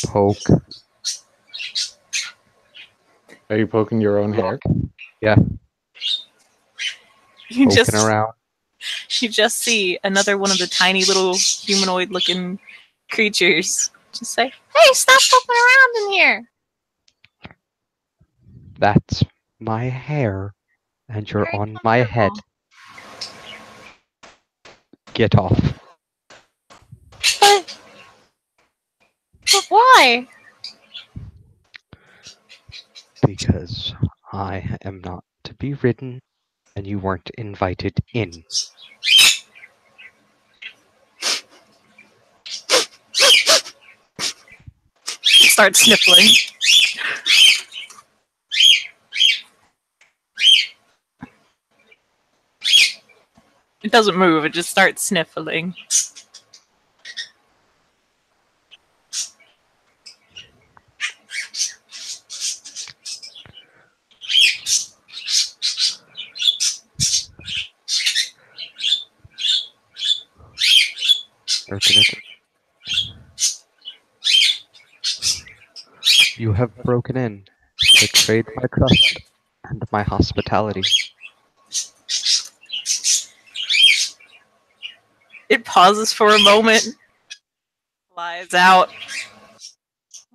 Poke. Are you poking your own hair? Yeah. You Poking just around. you just see another one of the tiny little humanoid looking creatures just say, "Hey, stop poking around in here." That's my hair. And you're Very on my head. comfortable. Get off. But why? Because I am not to be ridden and you weren't invited in. Start sniffling. doesn't move. It just starts sniffling. You have broken in, betrayed my trust and my hospitality. It pauses for a moment. Flies out.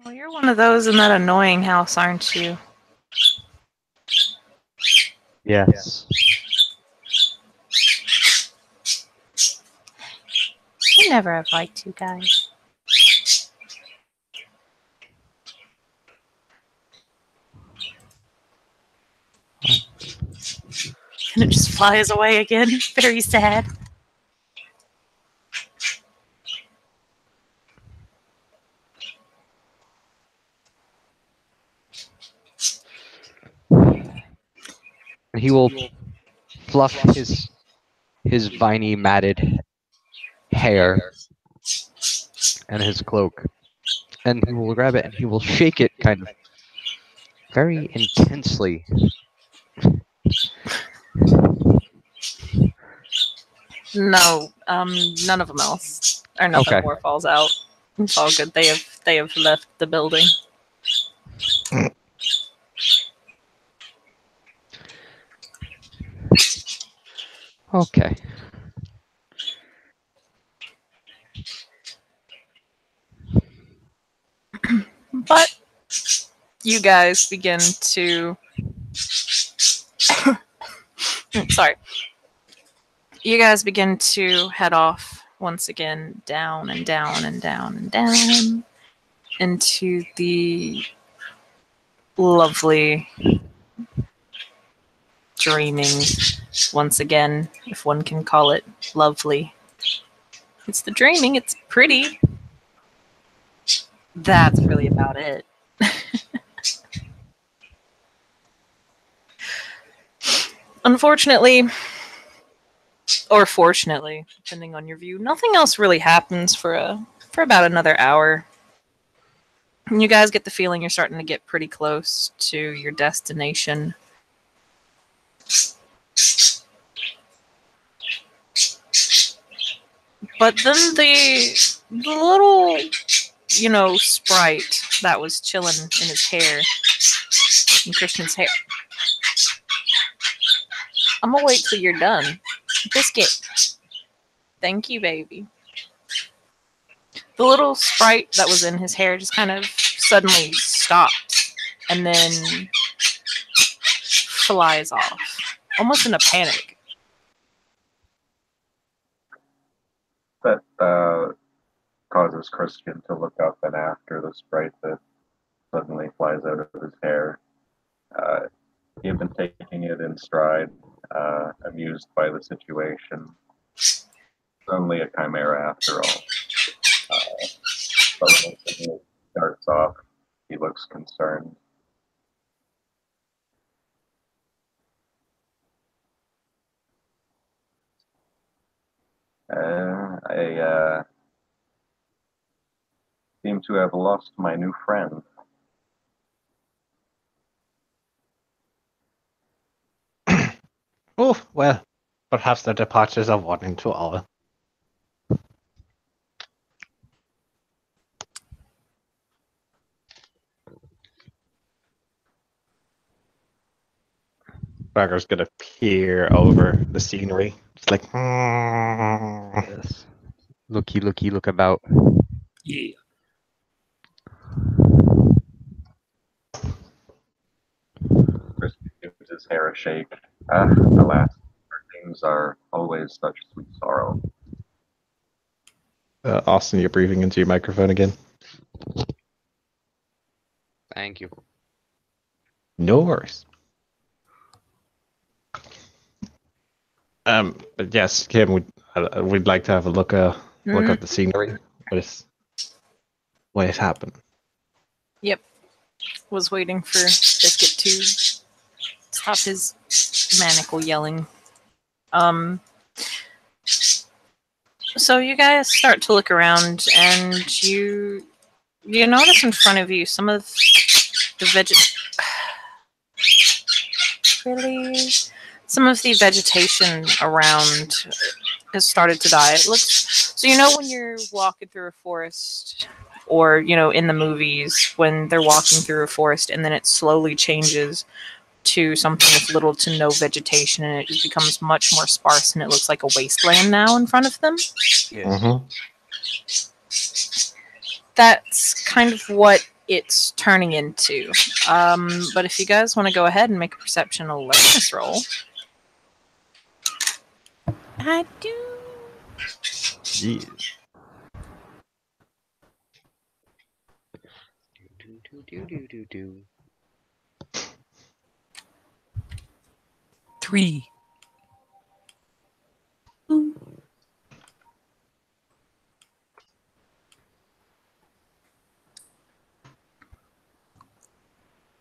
Well, you're one of those in that annoying house, aren't you? Yes. I never have liked you guys. And it just flies away again. Very sad. He will fluff his viney matted hair and his cloak, and he will grab it and he will shake it kind of very intensely. No, none of them else. Or nothing Okay. more falls out. It's all good. They have left the building. Okay. But you guys begin to sorry. You guys begin to head off once again down and down and down and down into the lovely dreaming once again, if one can call it lovely. It's the dreaming, it's pretty. That's really about it. Unfortunately, or fortunately, depending on your view, nothing else really happens for about another hour. And you guys get the feeling you're starting to get pretty close to your destination. But then the little, sprite that was chilling in his hair, in Christian's hair. I'm gonna wait till you're done. Biscuit. Thank you, baby. The little sprite that was in his hair just kind of suddenly stops and then flies off, almost in a panic. That causes Christian to look up, and after the sprite that suddenly flies out of his hair, he had been taking it in stride, amused by the situation. It's only a chimera after all. But when it suddenly starts off, he looks concerned. I seem to have lost my new friend. Oh, well, perhaps the departures are one into all. Bagger's gonna peer over the scenery. It's like, Yes. Looky, look about. Yeah. Christian gives his hair a shake. Alas, our names are always such sweet sorrow. Austin, you're breathing into your microphone again. Thank you. No worries. But yes, Kim, we'd like to have a look at the scenery. What has happened? Yep. Was waiting for Biscuit to stop his maniacal yelling. So you guys start to look around, and you notice in front of you some of the some of the vegetation around has started to die. It looks so. You know when you're walking through a forest, or in the movies when they're walking through a forest, and then it slowly changes to something with little to no vegetation, and it just becomes much more sparse, and it looks like a wasteland now in front of them. Mm-hmm. That's kind of what it's turning into. But if you guys want to go ahead and make a perception awareness roll. I do. Jeez. Do. 3.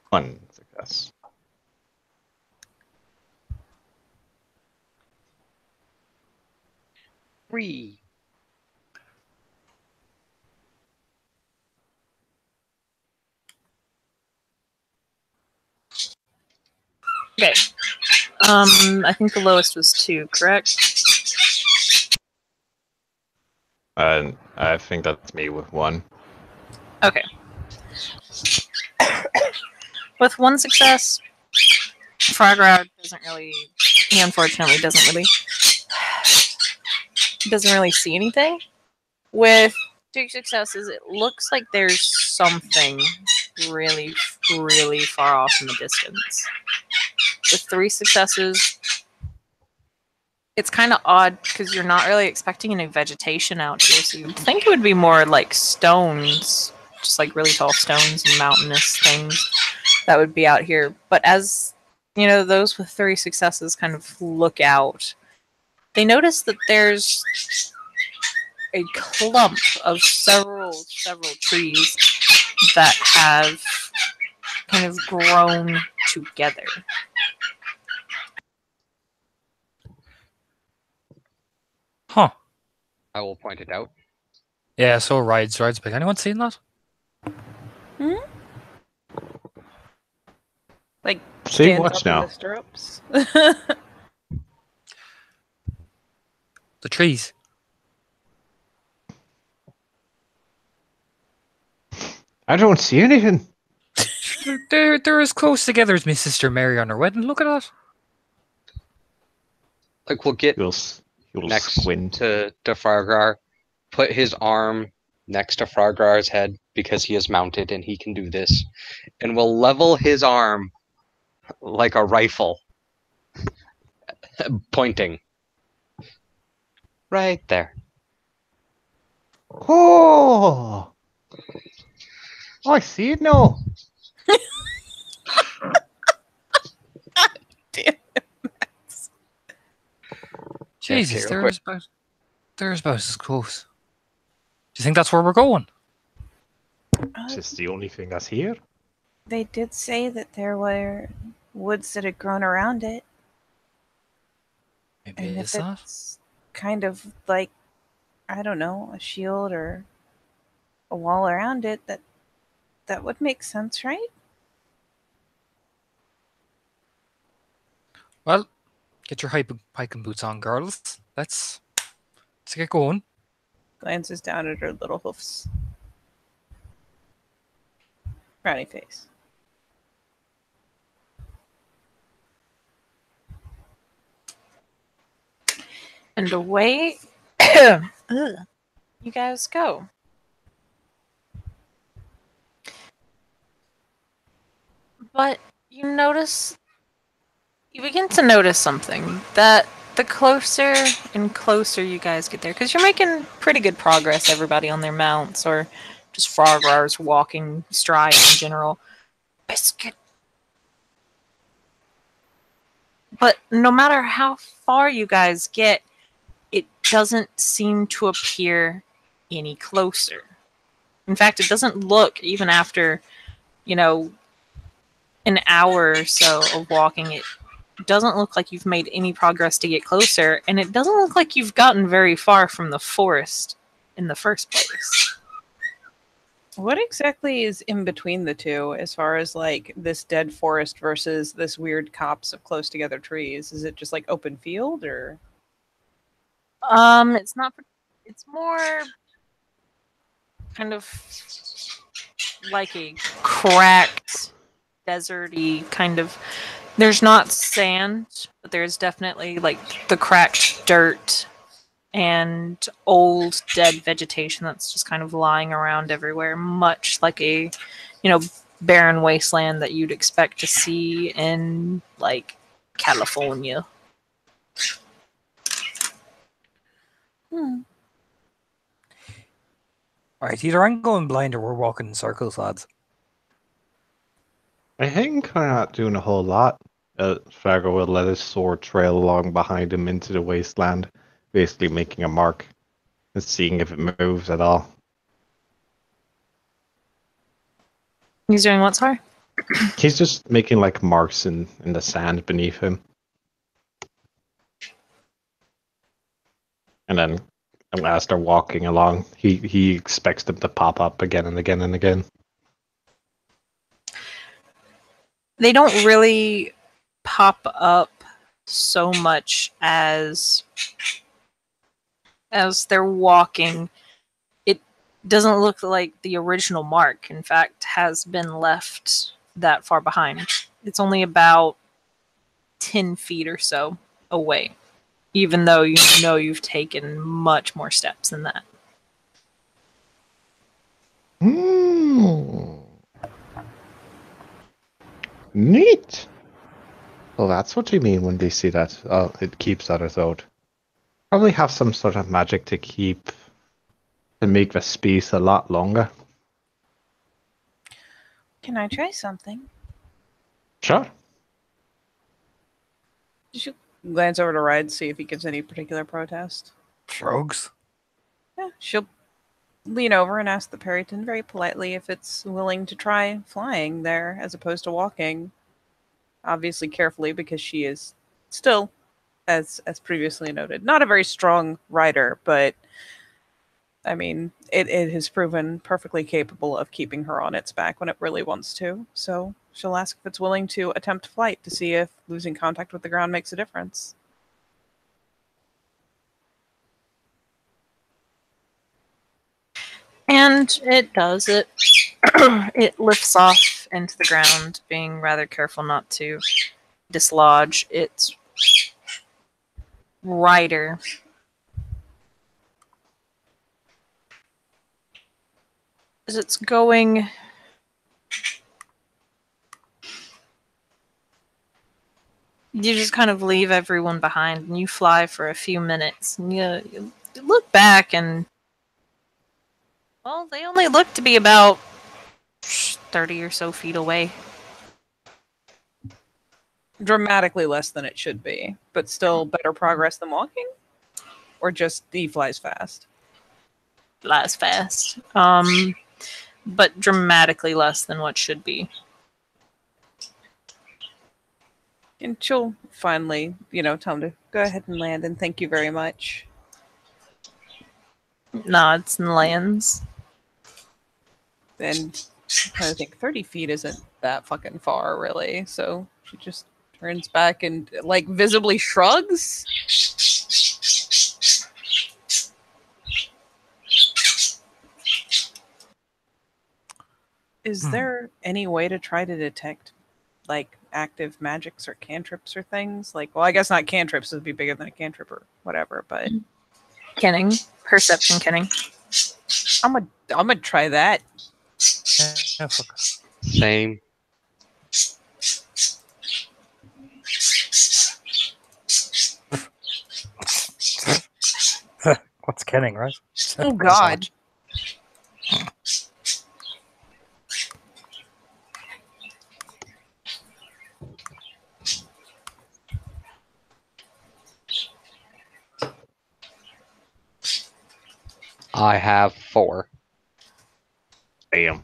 One success. Three. Okay. I think the lowest was 2, correct? And I think that's me with 1. Okay. With 1 success, Frogger doesn't really. He unfortunately doesn't really see anything. With 2 successes, it looks like there's something really, really far off in the distance. With 3 successes, it's kind of odd because you're not really expecting any vegetation out here, so you'd think it would be more like stones, just like really tall stones and mountainous things that would be out here. But as those with 3 successes kind of look out, they notice that there's a clump of several trees that have kind of grown together. Huh. I will point it out. Yeah, so rides big. Anyone seen that? Like See, stands watch up in now. the stirrups. The trees. I don't see anything. They're as close together as my sister Mary on her wedding. Look at that. Like we'll get You'll next squint. to Fargar, put his arm next to Fargar's head because he is mounted and he can do this, and we'll level his arm like a rifle, pointing right there. Oh! I see it now. Damn. Jesus, Okay, real they're about as close. Do you think that's where we're going? Is this the only thing that's here? They did say that there were woods that had grown around it. Maybe And it if is that. it's kind of like, I don't know, a shield or a wall around it, that would make sense, right? Well, get your hiking boots on, girls. Let's get going. Glances down at her little hoofs. Frowny face. And away you guys go. But you begin to notice something, that the closer and closer you guys get there, because you're making pretty good progress, everybody on their mounts, or just Frogrars walking stride in general. Biscuit. But no matter how far you guys get, it doesn't seem to appear any closer. In fact, it doesn't look, even after, an hour or so of walking, doesn't look like you've made any progress to get closer, and it doesn't look like you've gotten very far from the forest in the first place. What exactly is in between the two as far as like this dead forest versus this weird copse of close together trees? Is it just like open field or? It's not. It's more kind of like a cracked, deserty kind of. There's not sand, but there's definitely like the cracked dirt and old dead vegetation that's just kind of lying around everywhere, much like a, barren wasteland that you'd expect to see in like California. Hmm. Right, either I'm going blind or we're walking in circles, lads. I think we're not doing a whole lot. Fargo will let his sword trail along behind him into the wasteland, basically making a mark and seeing if it moves at all. He's doing what, sorry? He's just making like marks in the sand beneath him. And then as they're walking along, he expects them to pop up again and again and again. They don't really pop up so much as they're walking. It doesn't look like the original mark, in fact, has been left that far behind. It's only about 10 feet or so away, even though you know you've taken much more steps than that. Neat. Well, that's what you mean when they see that. Oh, it keeps others out. Probably have some sort of magic to make the space a lot longer. Can I try something? Sure. You should glance over to Ride, see if he gives any particular protest. Shrugs. Yeah, she'll lean over and ask the Perryton very politely if it's willing to try flying there as opposed to walking. Obviously carefully, because she is still, as previously noted, not a very strong rider, but I mean, it has proven perfectly capable of keeping her on its back when it really wants to. So she'll ask if it's willing to attempt flight to see if losing contact with the ground makes a difference. And it does. It lifts off into the ground, being rather careful not to dislodge its rider. As it's going you just kind of leave everyone behind and you fly for a few minutes and you look back and, well, they only look to be about 30 or so feet away. Dramatically less than it should be, but still better progress than walking? Or just he flies fast? Flies fast. But dramatically less than what should be. And she'll finally, tell him to go ahead and land and thank you very much. Nods and lands. And I think 30 feet isn't that fucking far, really. So she just turns back and, like, visibly shrugs. Is there any way to try to detect, like, active magics or cantrips or things? Like, well, I guess not cantrips, would be bigger than a cantrip or whatever, but... Kenning. Perception kenning. I'm gonna try that. Yeah, fuck. Same. What's Kenning, right? Oh, God. I have 4. Damn.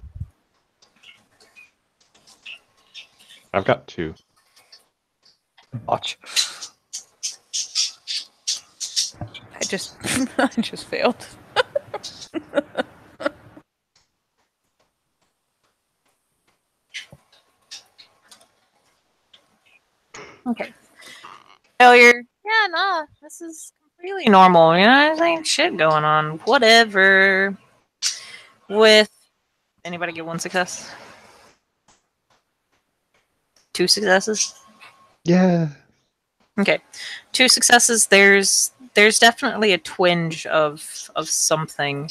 I've got 2. Watch. I just I just failed. Okay. Failure. Yeah, nah. This is completely normal. You know, there ain't shit going on. Whatever. With anybody get one success? 2 successes? Yeah. Okay. 2 successes. There's definitely a twinge of something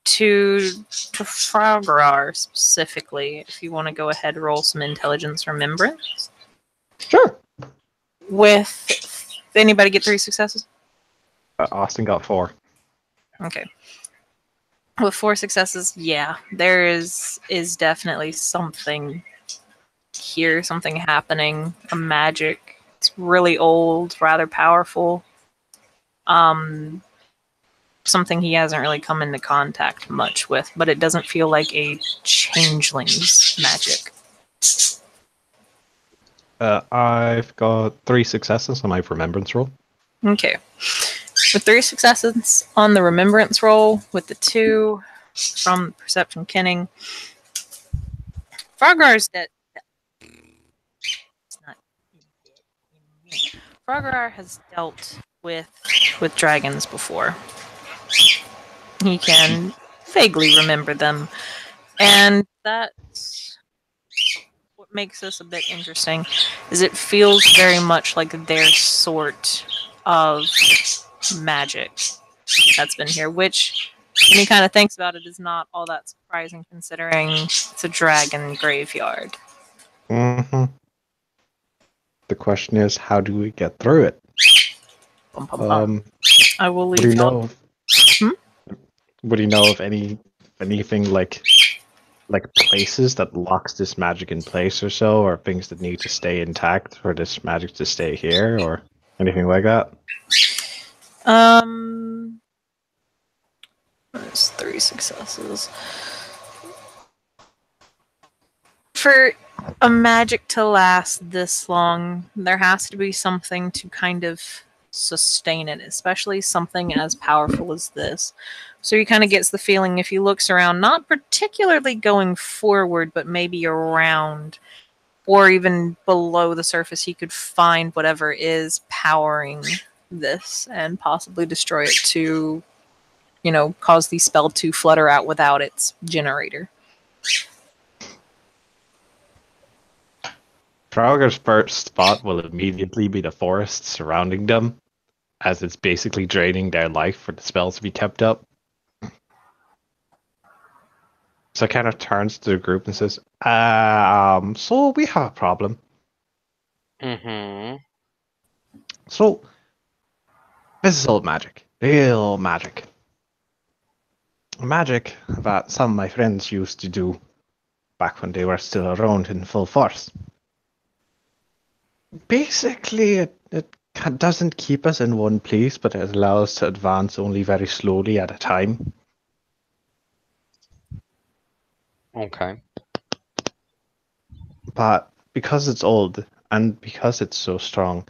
to Frograr specifically. If you want to go ahead, roll some intelligence remembrance. Sure. With anybody get 3 successes? Austin got 4. Okay. With 4 successes, yeah, there is definitely something here, something happening, a magic. It's really old, rather powerful. Something he hasn't really come into contact much with, but it doesn't feel like a changeling's magic. I've got 3 successes on my remembrance roll. Okay. With 3 successes on the remembrance roll, with the 2 from perception kenning, Froggar's dead. It's not dead. Froggar has dealt with dragons before. He can vaguely remember them, and that's what makes this a bit interesting. Is it feels very much like their sort of magic that's been here, which, when he kind of thinks about it, is not all that surprising considering it's a dragon graveyard. Mm-hmm. The question is, how do we get through it? Bum, bum, bum. I will Would you leave y'all. know? Would you know of anything like places that locks this magic in place or so, or things that need to stay intact for this magic to stay here, or anything like that? There's 3 successes. For a magic to last this long, there has to be something to kind of sustain it, especially something as powerful as this. So he kind of gets the feeling, if he looks around, not particularly going forward, but maybe around or even below the surface, he could find whatever is powering this and possibly destroy it to, cause the spell to flutter out without its generator. Frogger's first spot will immediately be the forest surrounding them, as it's basically draining their life for the spells to be kept up. So kind of turns to the group and says, so we have a problem. Mm-hmm. So, this is old magic. Real magic. Magic that some of my friends used to do back when they were still around in full force. Basically, it doesn't keep us in one place, but it allows us to advance only very slowly at a time. Okay. But because it's old and because it's so strong,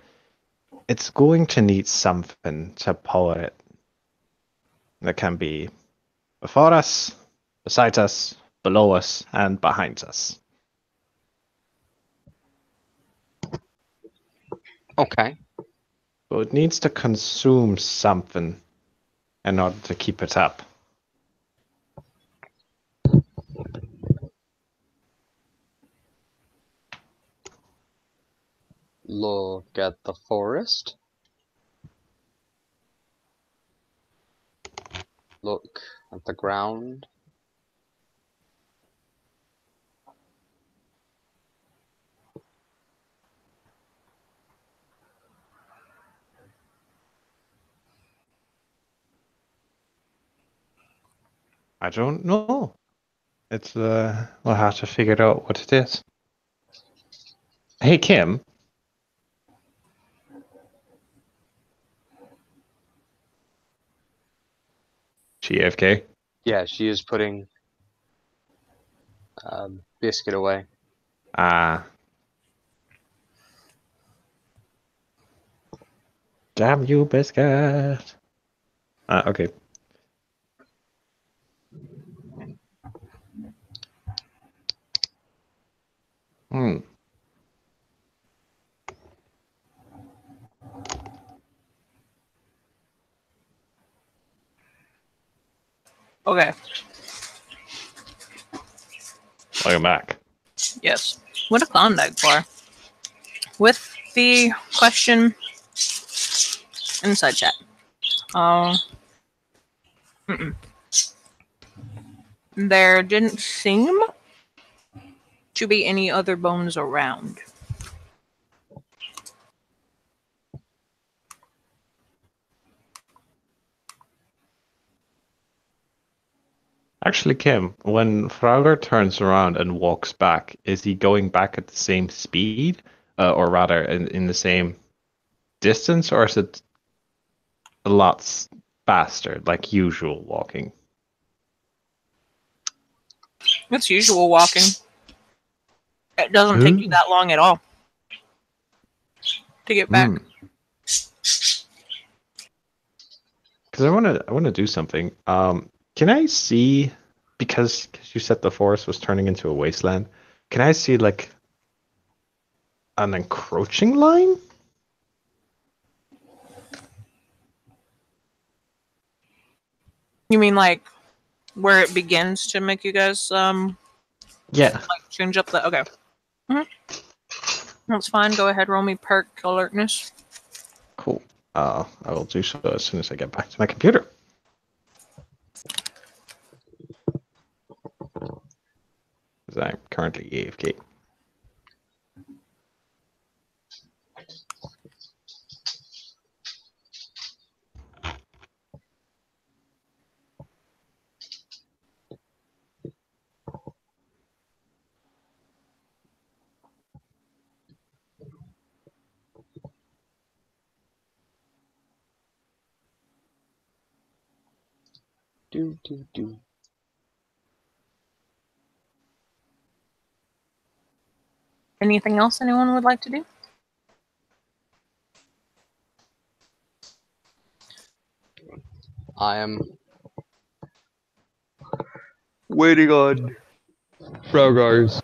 it's going to need something to power it. That can be before us, beside us, below us, and behind us. Okay. So it needs to consume something in order to keep it up. Look at the forest. Look at the ground. I don't know. It's we'll have to figure out what it is. Hey Kim. She AFK? Yeah, she is putting biscuit away. Ah. damn you, biscuit. Okay. Hmm. Okay. Welcome back. Yes. What a Klondike bar. With the question inside chat. Mm-mm. There didn't seem to be any other bones around. Actually, Kim, when Frogger turns around and walks back, is he going back at the same speed, or rather, in the same distance, or is it a lot faster, like usual walking? It's usual walking. It doesn't take you that long at all to get back. Because I want to do something. Can I see, because you said the forest was turning into a wasteland? Can I see like an encroaching line? You mean like where it begins to make you guys Yeah. like change up the okay. That's fine. Go ahead, roll me perk alertness. Cool. I will do so as soon as I get back to my computer. Because I'm currently AFK. Do. Anything else anyone would like to do? I am waiting on Frogar's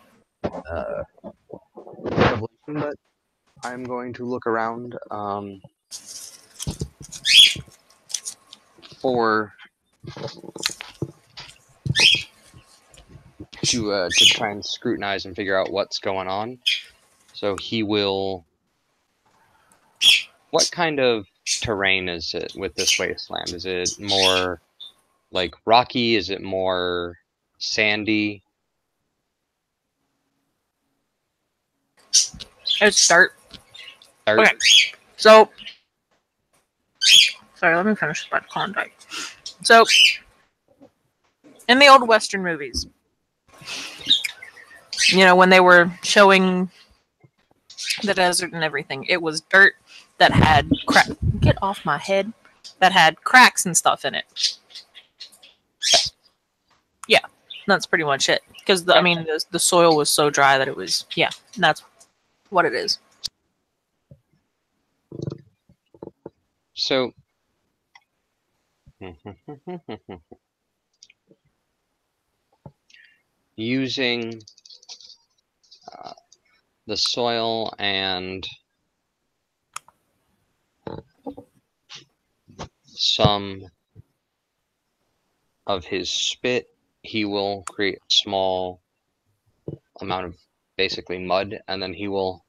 revelation, but I'm going to look around for to try and scrutinize and figure out what's going on. So he will. What kind of terrain is it with this wasteland? Is it more like rocky? Is it more sandy? It's dirt. Dirt? Okay. So, sorry, let me finish about Klondike. So, in the old Western movies, you know, when they were showing the desert and everything, it was dirt that had get off my head, that had cracks and stuff in it. Yeah, that's pretty much it. Because I mean, the soil was so dry that it was that's what it is. So using the soil and some of his spit, he will create a small amount of basically mud, and then he will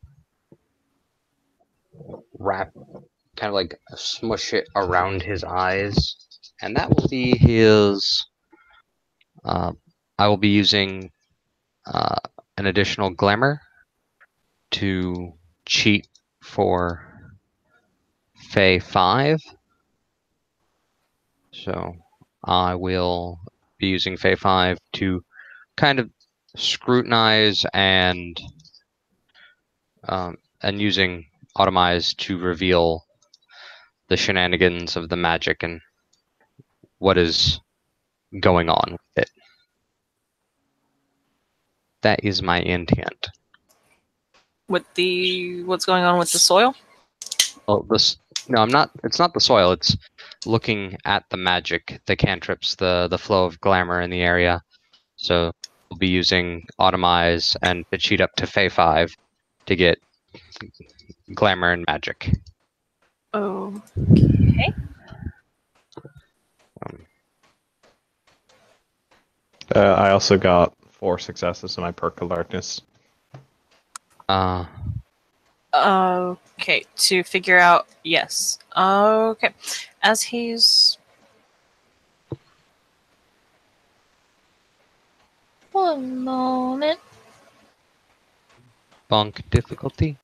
wrap, kind of like smush it around his eyes, and that will be his. I will be using an additional glamour to cheat for Fey 5. So I will be using Fey 5 to kind of scrutinize and using Automize to reveal the shenanigans of the magic and what is going on with it. That is my intent. With what's going on with the soil? Well, No, I'm not. It's not the soil. It's looking at the magic, the cantrips, the flow of glamour in the area. So we'll be using Automize and to cheat up to Fey 5 to get glamour and magic. Oh. Um, I also got 4 successes in my perk of darkness. uh, Okay, to figure out, yes. Okay. As he's... One moment. Bonk difficulty.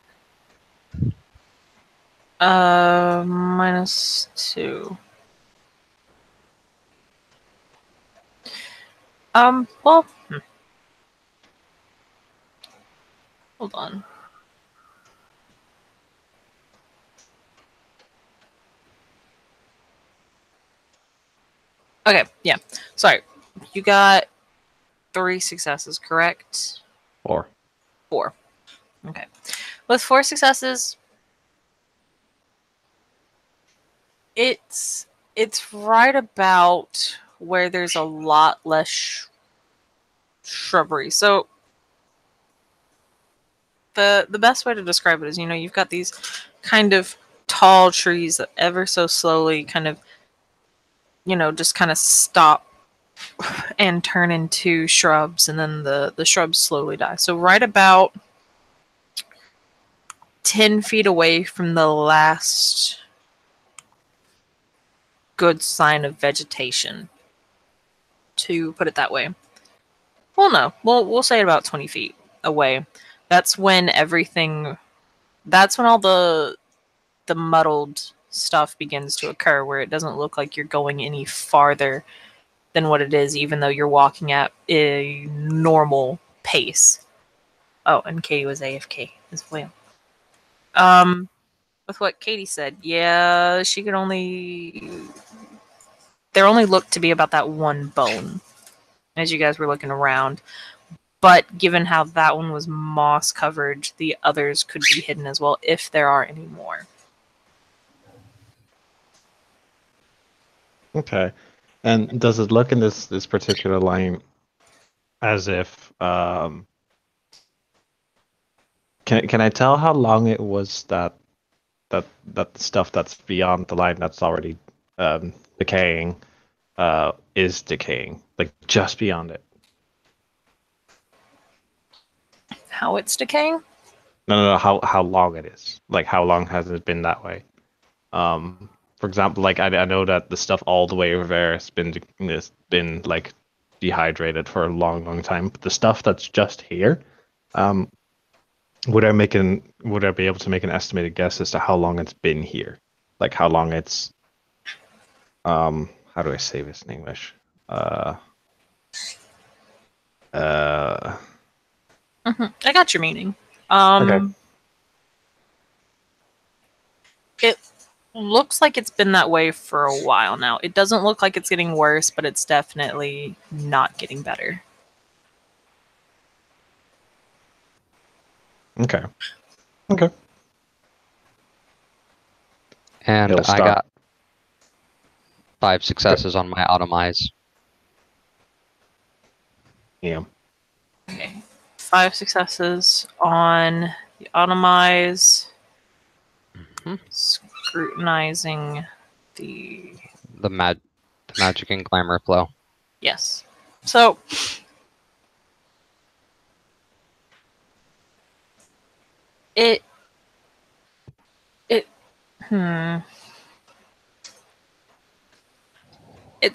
-2. Well, hold on. Okay, yeah. Sorry. You got 3 successes, correct? 4. 4. Okay. With 4 successes, it's right about where there's a lot less shrubbery. So the best way to describe it is, you've got these kind of tall trees that ever so slowly kind of, just kind of stop and turn into shrubs, and then the shrubs slowly die. So right about 10 feet away from the last good sign of vegetation, to put it that way. Well, no, we'll say about 20 feet away. That's when all the muddled stuff begins to occur, where it doesn't look like you're going any farther than what it is, even though you're walking at a normal pace. Oh, and Katie was AFK as well. With what Katie said, yeah, there only looked to be about that one bone as you guys were looking around. But given how that one was moss covered, the others could be hidden as well, if there are any more. Okay. And does it look in this particular line as if can I tell how long it was that stuff that's beyond the line that's already decaying is decaying, like just beyond it? How it's decaying? No, how long it is. Like how long has it been that way? For example, like I know that the stuff all the way over there has been like dehydrated for a long time, but the stuff that's just here, would I be able to make an estimated guess as to how long it's been here? Like how long it's how do I say this in English? I got your meaning. Okay. It looks like it's been that way for a while now. It doesn't look like it's getting worse, but it's definitely not getting better. Okay. And It'll I stop. got 5 successes on my Automize. Yeah. Okay. 5 successes on the Automize. Mhm. Scrutinizing the... The magic and glamour flow. Yes. So... It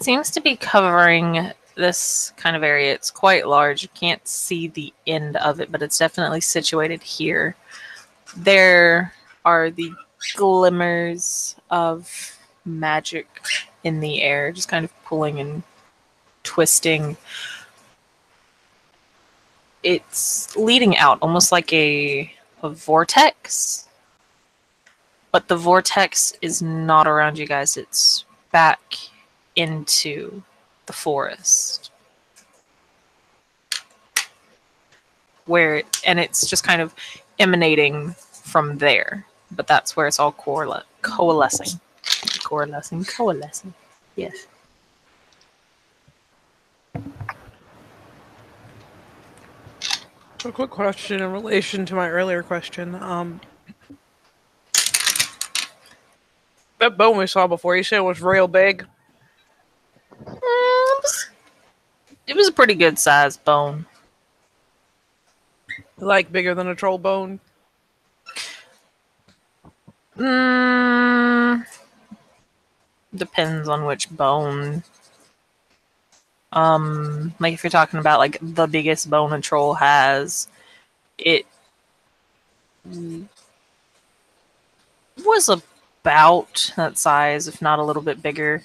seems to be covering this kind of area. It's quite large. You can't see the end of it, but it's definitely situated here. There are the glimmers of magic in the air, just kind of pulling and twisting. It's leading out almost like a vortex, but the vortex is not around you guys. It's back into the forest, and it's just kind of emanating from there. but that's where it's all coalescing. Coalescing. Yes. A quick question in relation to my earlier question. That bone we saw before, you said it was real big. It was a pretty good sized bone. Like bigger than a troll bone. Depends on which bone. Like if you're talking about like the biggest bone a troll has, it was about that size, if not a little bit bigger.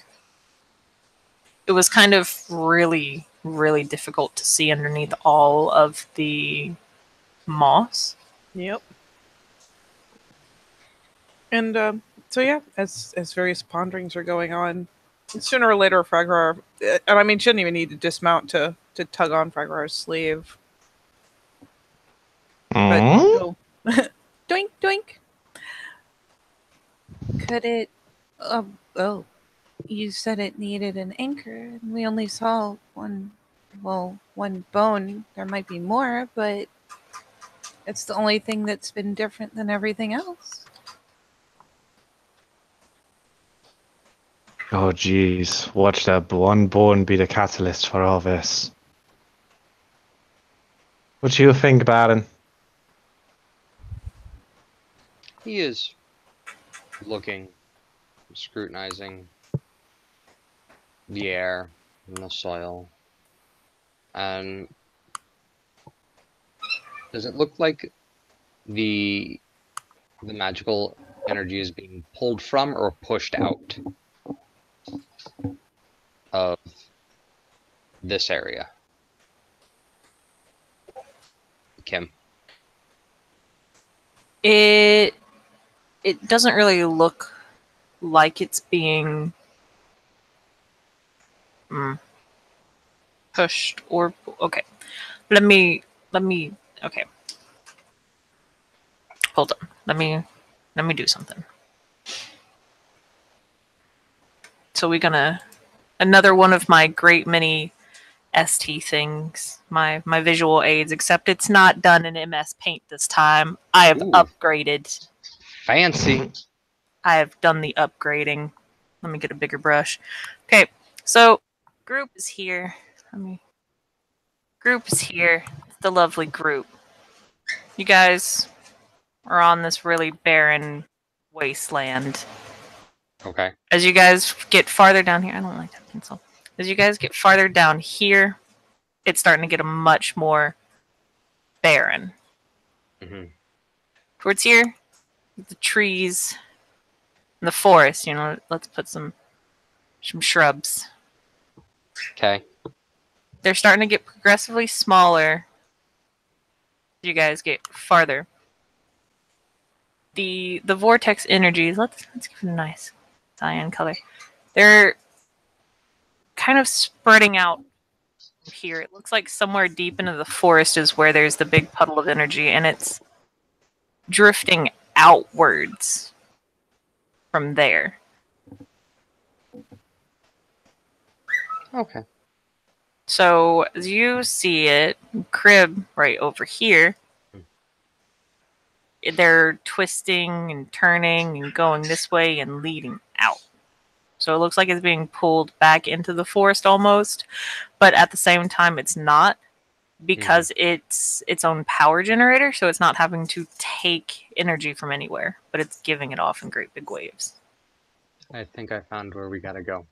It was kind of really, really difficult to see underneath all of the moss. Yep. And so yeah, as various ponderings are going on, sooner or later, Fragrar, and I mean, shouldn't even need to dismount to tug on Fragrar's sleeve. But go, doink doink. Could it? Oh, you said it needed an anchor, and we only saw one. Well, one bone. There might be more, but it's the only thing that's been different than everything else. Oh, jeez. Watch that one bone be the catalyst for all this. What do you think, Baron? He is looking, scrutinizing the air and the soil. And does it look like the magical energy is being pulled from or pushed out of this area? Kim. It doesn't really look like it's being pushed or okay. Let me okay. Hold on. Let me do something. So we're gonna another one of my great many ST things, my visual aids, except it's not done in MS Paint this time. I have Ooh. upgraded. Fancy. I have done the upgrading. Let me get a bigger brush. Okay, so group is here. Group is here. The lovely group. You guys are on this really barren wasteland. Okay. As you guys get farther down here, I don't like that pencil. As you guys get farther down here, it's starting to get a much more barren. Mm-hmm. Towards here, the trees, and the forest. Let's put some shrubs. Okay. They're starting to get progressively smaller. You guys get farther. The vortex energies. Let's give it a nice cyan color. They're kind of spreading out here. It looks like somewhere deep into the forest is where there's the big puddle of energy, and it's drifting outwards from there. Okay. So as you see it, crib right over here, they're twisting and turning and going this way and leading out. So it looks like it's being pulled back into the forest almost, but at the same time it's not, because it's its own power generator, so it's not having to take energy from anywhere, but it's giving it off in great big waves. I think I found where we gotta go.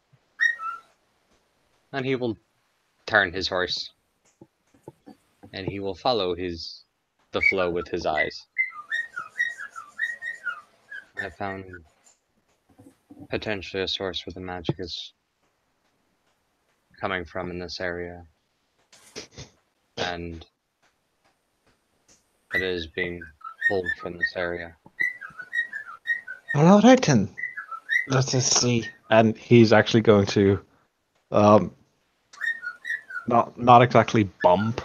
And he will turn his horse. And he will follow the flow with his eyes. I found potentially a source where the magic is coming from in this area. And it is being pulled from this area. Well, all right then. Let's just see. And he's actually going to, not exactly bump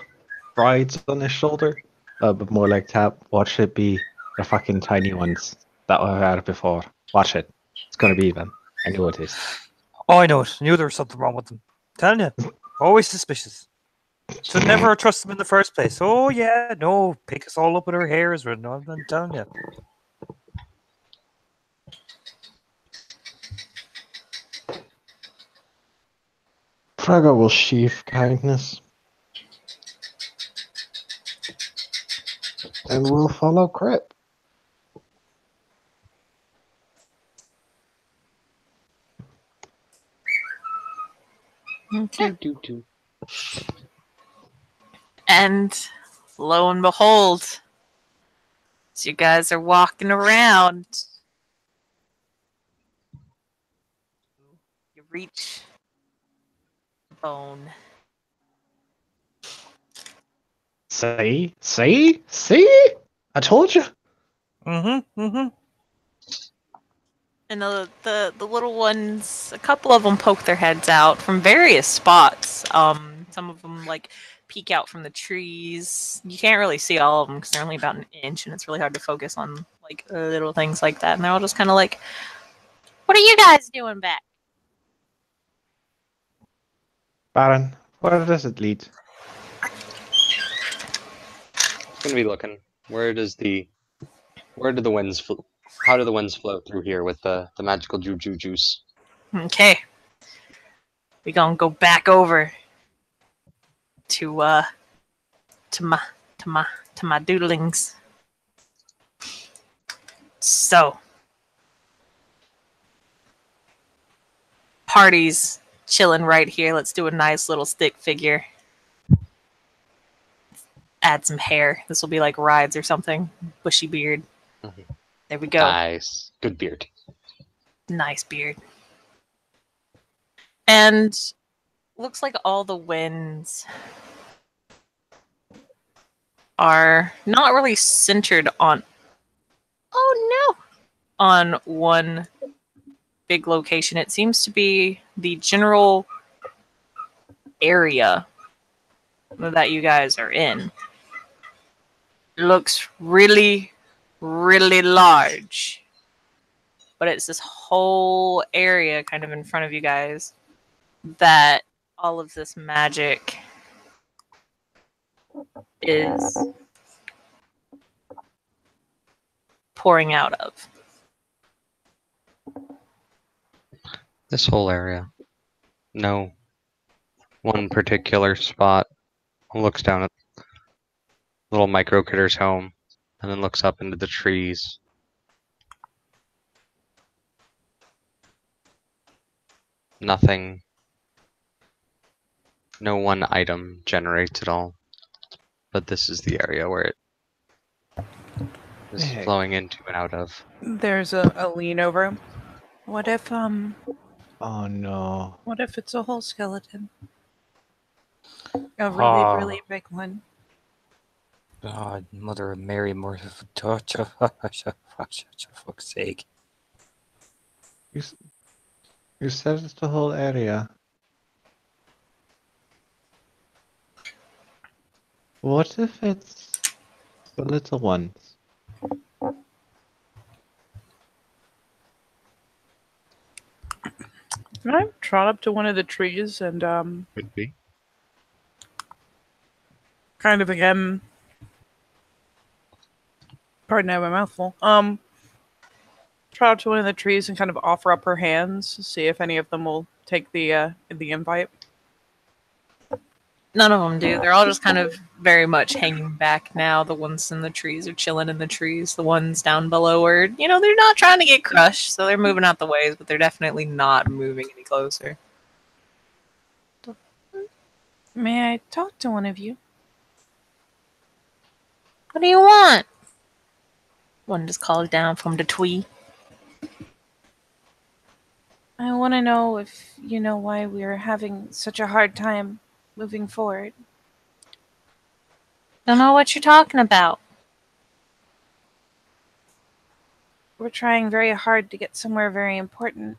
brides on his shoulder, but more like tap. Watch it be the fucking tiny ones. that I've had before. Watch it. It's gonna be them. I know it is. Oh, I know it. I knew there was something wrong with them. Telling you, always suspicious. Should never have trusted them in the first place. Oh yeah, no, pick us all up with our hairs. No, I'm telling you. Fraggle will sheath kindness. And we'll follow Crip. Okay. Do, do. And lo and behold, as you guys are walking around, you reach the bone. See? See? See? I told you. Mm-hmm. Mm-hmm. And the little ones, a couple of them poke their heads out from various spots. Some of them like peek out from the trees. You can't really see all of them because they're only about an inch, and it's really hard to focus on like little things like that. And they're all just kind of like, "What are you guys doing back?" Baron, where does it lead? It's gonna be looking. Where do the winds how do the winds flow through here with the magical juju juice? Okay, we gonna go back over to to my to my doodlings. So, party's chilling right here. Let's do a nice little stick figure. Add some hair. This will be like Rides or something. Bushy beard. Mhm. There we go. Nice. Good beard. Nice beard. And looks like all the winds are not really centered on, oh no, on one big location. It seems to be the general area that you guys are in. It looks really, really large. But it's this whole area kind of in front of you guys that all of this magic is pouring out of. This whole area. No one particular spot. Looks down at little micro critter's home and then looks up into the trees. Nothing. No one item generates at all. But this is the area where it is Heck. flowing into and out of. There's a lean over. What if Oh no. What if it's a whole skeleton? A really, really big one. God, Mother of Mary, for fuck's sake. You said it's the whole area. What if it's the little ones? Can I trot up to one of the trees and Could be. kind of again, pardon, I have a mouthful. Trot up to one of the trees and kind of offer up her hands, see if any of them will take the invite. None of them do. They're all just kind of very much hanging back now. The ones in the trees are chilling in the trees. The ones down below are, they're not trying to get crushed, so they're moving out the ways, but they're definitely not moving any closer. May I talk to one of you? What do you want? One just called down from the tree. I want to know if you know why we are having such a hard time moving forward. Don't know what you're talking about. We're trying very hard to get somewhere very important.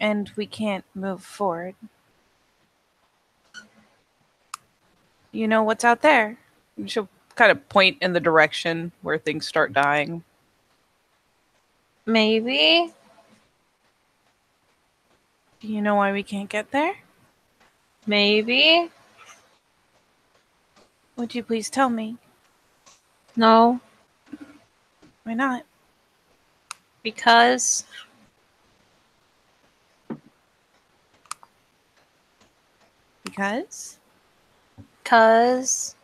And we can't move forward. You know what's out there? She'll kind of point in the direction where things start dying. Maybe. Do you know why we can't get there? Maybe. Would you please tell me? No. Why not? Because. Because? Because.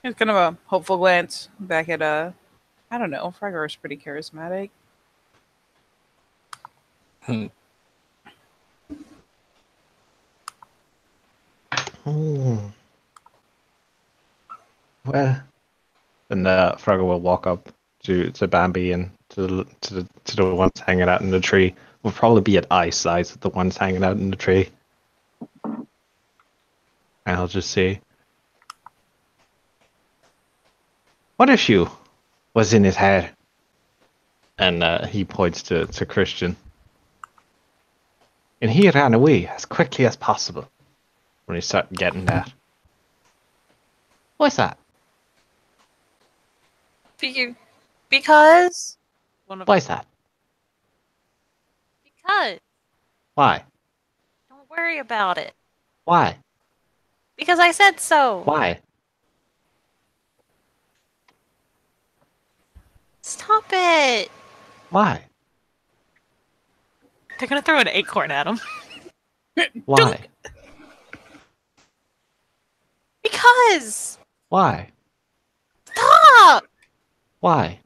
It's kind of a hopeful glance back at I don't know. Frogger is pretty charismatic. Oh. Well, and Frogger will walk up to Bambi and to the ones hanging out in the tree. Will probably be at eye size with the ones hanging out in the tree. And he'll just say, "What issue was in his head?" And he points to Christian. And he ran away as quickly as possible when he started getting that. What's that? Because. Why's that? Because. Why? Don't worry about it. Why? Because I said so. Why? Stop it. Why? They're gonna throw an acorn at him. Why? Because. Why? Stop. Why?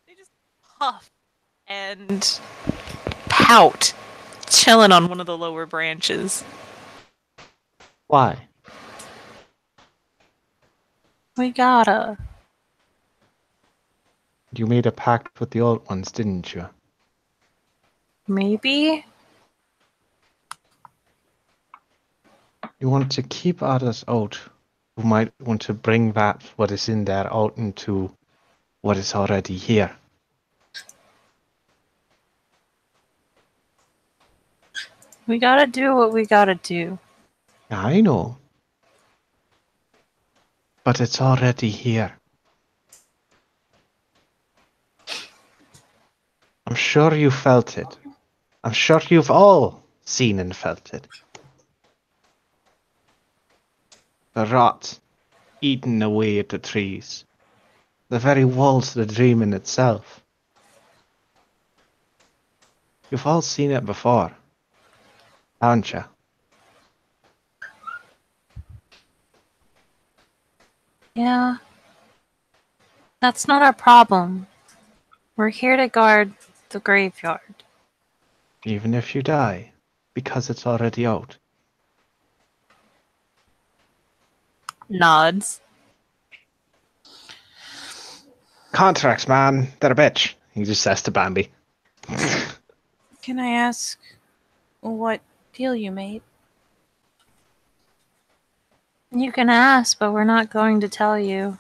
They just huff and pout, chilling on one of the lower branches. Why? We gotta. You made a pact with the old ones, didn't you? Maybe. You want to keep others out who might want to bring that what is in there out into what is already here. We gotta do what we gotta do. I know. But it's already here. I'm sure you felt it. I'm sure you've all seen and felt it. The rot eating away at the trees. The very walls of the dream in itself. You've all seen it before, haven't you? Yeah. That's not our problem. We're here to guard the graveyard. Even if you die, because it's already out. Nods. Contracts, man. They're a bitch. He just says to Bambi. Can I ask what deal you made? You can ask, but we're not going to tell you.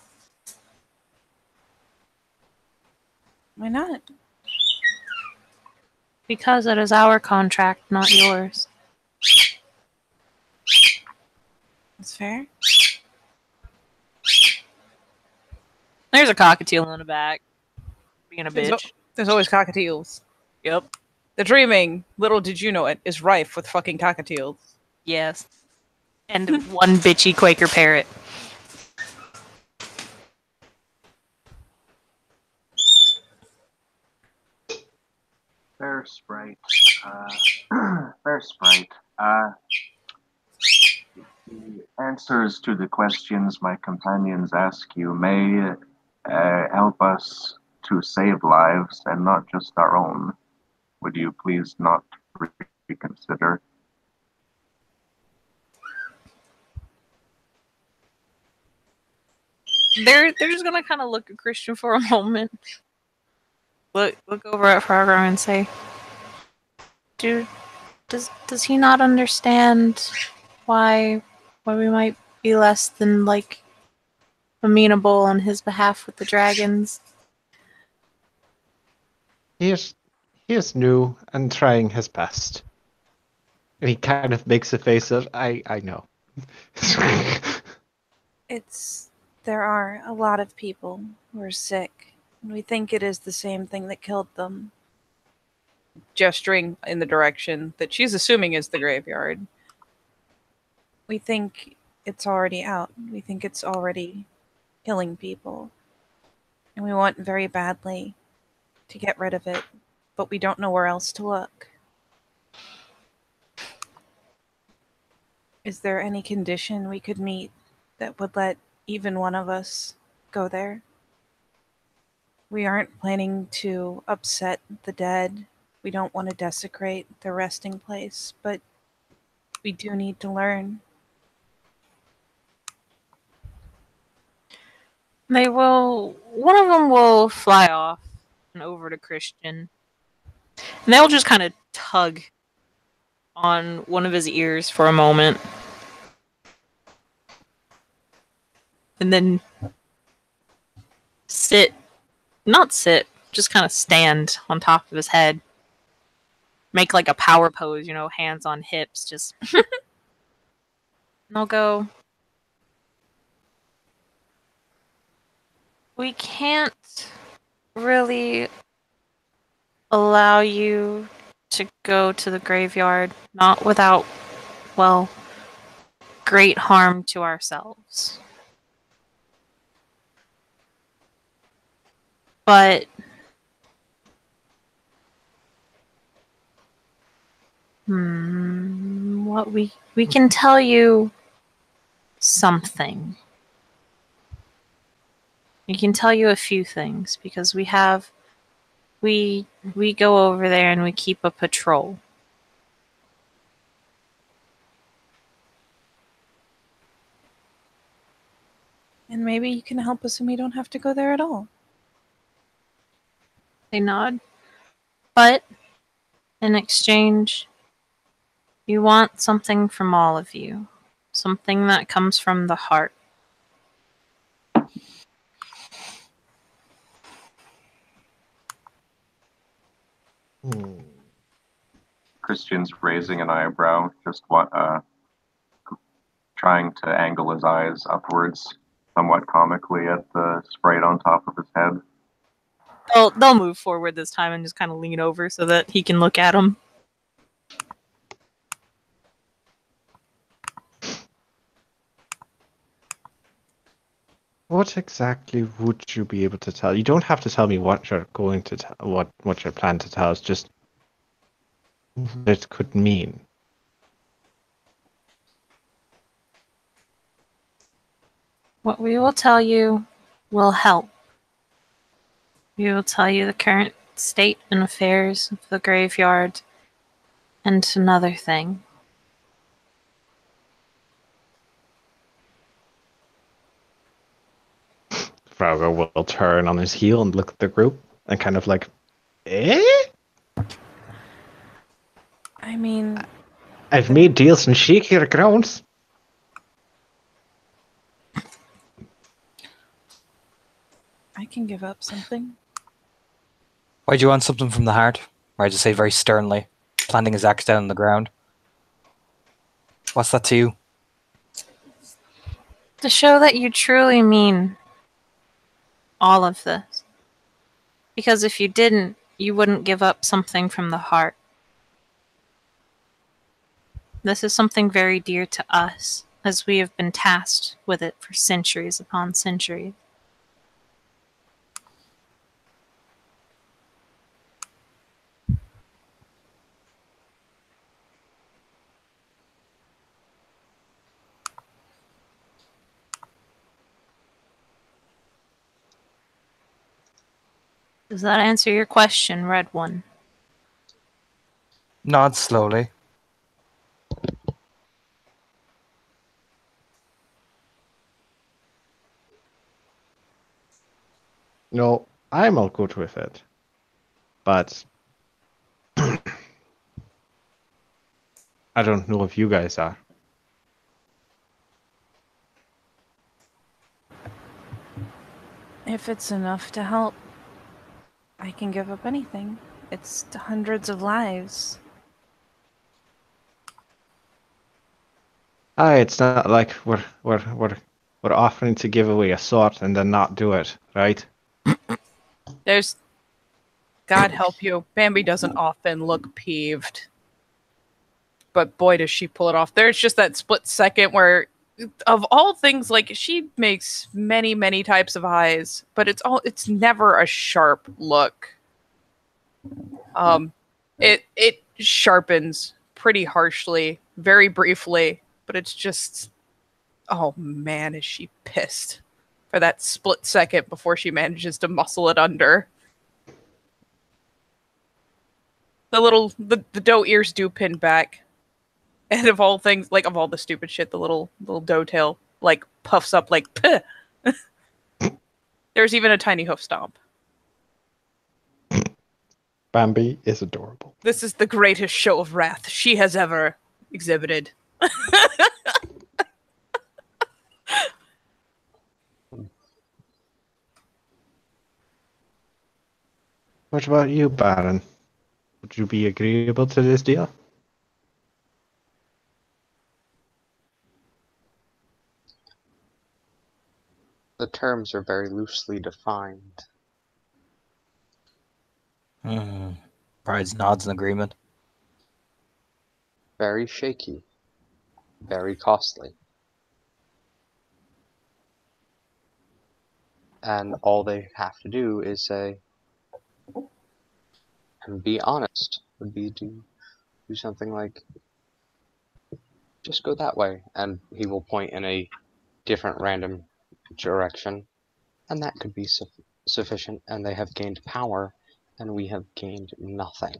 Why not? Because it is our contract, not yours. That's fair. There's a cockatiel in the back. Being a There's bitch. There's always cockatiels. Yep. The dreaming, little did you know it, is rife with fucking cockatiels. Yes. And one bitchy Quaker parrot. Fair sprite. Fair sprite. The answers to the questions my companions ask you may help us to save lives and not just our own. Would you please not reconsider? They're just gonna kind of look at Christian for a moment. Look over at Frogger and say, Dude, does he not understand why we might be less than, like, amenable on his behalf with the dragons? He is new and trying his best. And he kind of makes a face of, I know. There are a lot of people who are sick, and we think it is the same thing that killed them. Gesturing in the direction that she's assuming is the graveyard. We think it's already out. We think it's already killing people. And we want very badly to get rid of it, but we don't know where else to look. Is there any condition we could meet that would let even one of us go there? We aren't planning to upset the dead. We don't want to desecrate their resting place, but we do need to learn. One of them will fly off and over to Christian. And they'll just kind of tug on one of his ears for a moment. And then just kind of stand on top of his head. Make like a power pose, hands on hips, just. And they'll go, we can't really allow you to go to the graveyard, not without, well, great harm to ourselves. But what we can tell you something. We can tell you a few things because we go over there and we keep a patrol. And maybe you can help us and we don't have to go there at all. They nod. But in exchange, you want something from all of you. Something that comes from the heart. Christian's raising an eyebrow, just trying to angle his eyes upwards somewhat comically at the sprite on top of his head. They'll move forward this time and just kind of lean over so that he can look at him. What exactly would you be able to tell? You don't have to tell me what you're going to tell, what you're planning to tell us. Just what it could mean. What we will tell you will help. We will tell you the current state and affairs of the graveyard and another thing. Frauger will turn on his heel and look at the group and kind of like, eh? I mean, I've made deals on shakier grounds. I can give up something. Why do you want something from the heart? Or to say very sternly, planting his axe down on the ground. What's that to you? To show that you truly mean all of this. Because if you didn't, you wouldn't give up something from the heart. This is something very dear to us, as we have been tasked with it for centuries upon centuries. Does that answer your question, Red One? Nod slowly. No, I'm all good with it. But I don't know if you guys are. If it's enough to help, I can give up anything. It's hundreds of lives. Aye, it's not like we're offering to give away a sword and then not do it, right? There's. God help you. Bambi doesn't often look peeved. But boy, does she pull it off. There's just that split second where, of all things, like, she makes many, many types of eyes, but it's never a sharp look. It sharpens pretty harshly, very briefly, but it's just, oh man, is she pissed for that split second before she manages to muscle it under. The doe ears do pin back. And of all things, like, of all the stupid shit, the little doe tail, like, puffs up like, puh. There's even a tiny hoof stomp. Bambi is adorable. This is the greatest show of wrath she has ever exhibited. What about you, Baron? Would you be agreeable to this deal? The terms are very loosely defined. Brides nods in agreement. Very shaky. Very costly. And all they have to do is say, and be honest, would be to do something like, just go that way, and he will point in a different random direction, and that could be sufficient, and they have gained power, and we have gained nothing.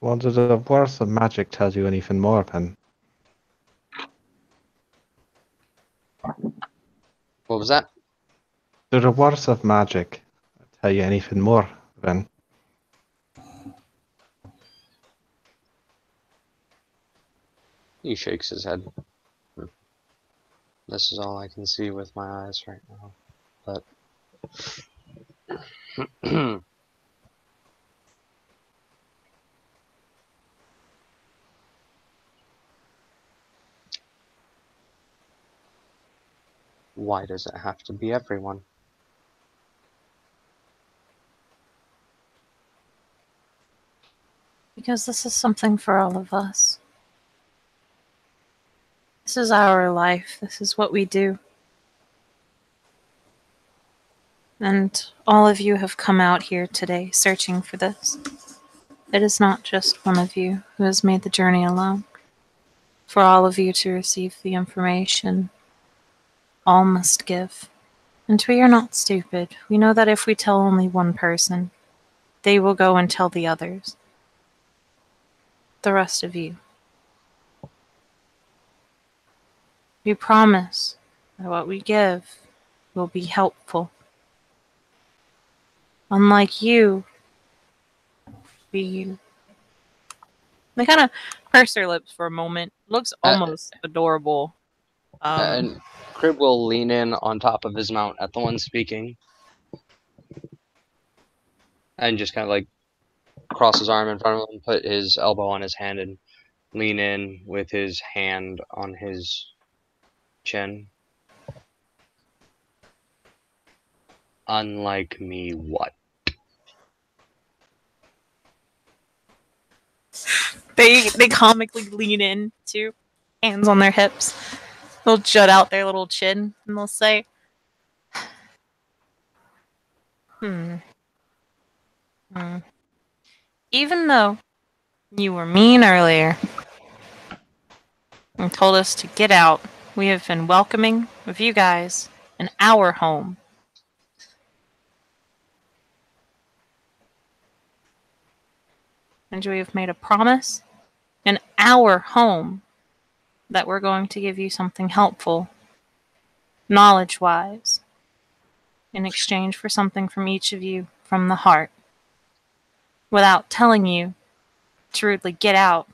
Well, does the worth of magic tell you anything more, then? What was that? Do the worth of magic tell you anything more, then? He shakes his head. This is all I can see with my eyes right now. But why does it have to be everyone? Because this is something for all of us. This is our life. This is what we do. And all of you have come out here today searching for this. It is not just one of you who has made the journey alone. For all of you to receive the information, all must give. And we are not stupid. We know that if we tell only one person, they will go and tell the others. The rest of you. We promise that what we give will be helpful. Unlike you, they kind of purse their lips for a moment. Looks almost adorable. And Crib will lean in on top of his mount at the one speaking. And just kind of like cross his arm in front of him, put his elbow on his hand, and lean in with his hand on his chin. Unlike me, what? They comically lean in too, hands on their hips. They'll jut out their little chin and they'll say, Even though you were mean earlier and told us to get out, we have been welcoming of you guys in our home. And we have made a promise in our home that we're going to give you something helpful, knowledge-wise, in exchange for something from each of you from the heart. without telling you to rudely get out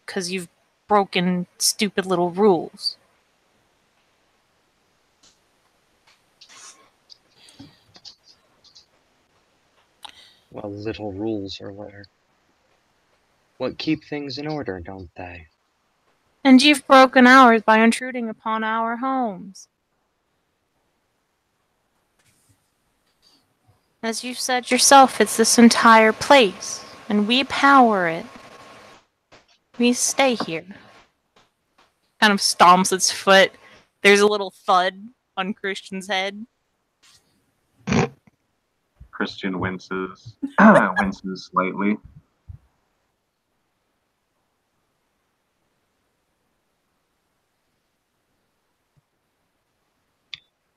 because you've broken stupid little rules. Well, little rules are what keep things in order, don't they? And you've broken ours by intruding upon our homes. As you said yourself, it's this entire place, and we power it. We stay here. Kind of stomps its foot. There's a little thud on Christian's head. Christian winces, winces slightly.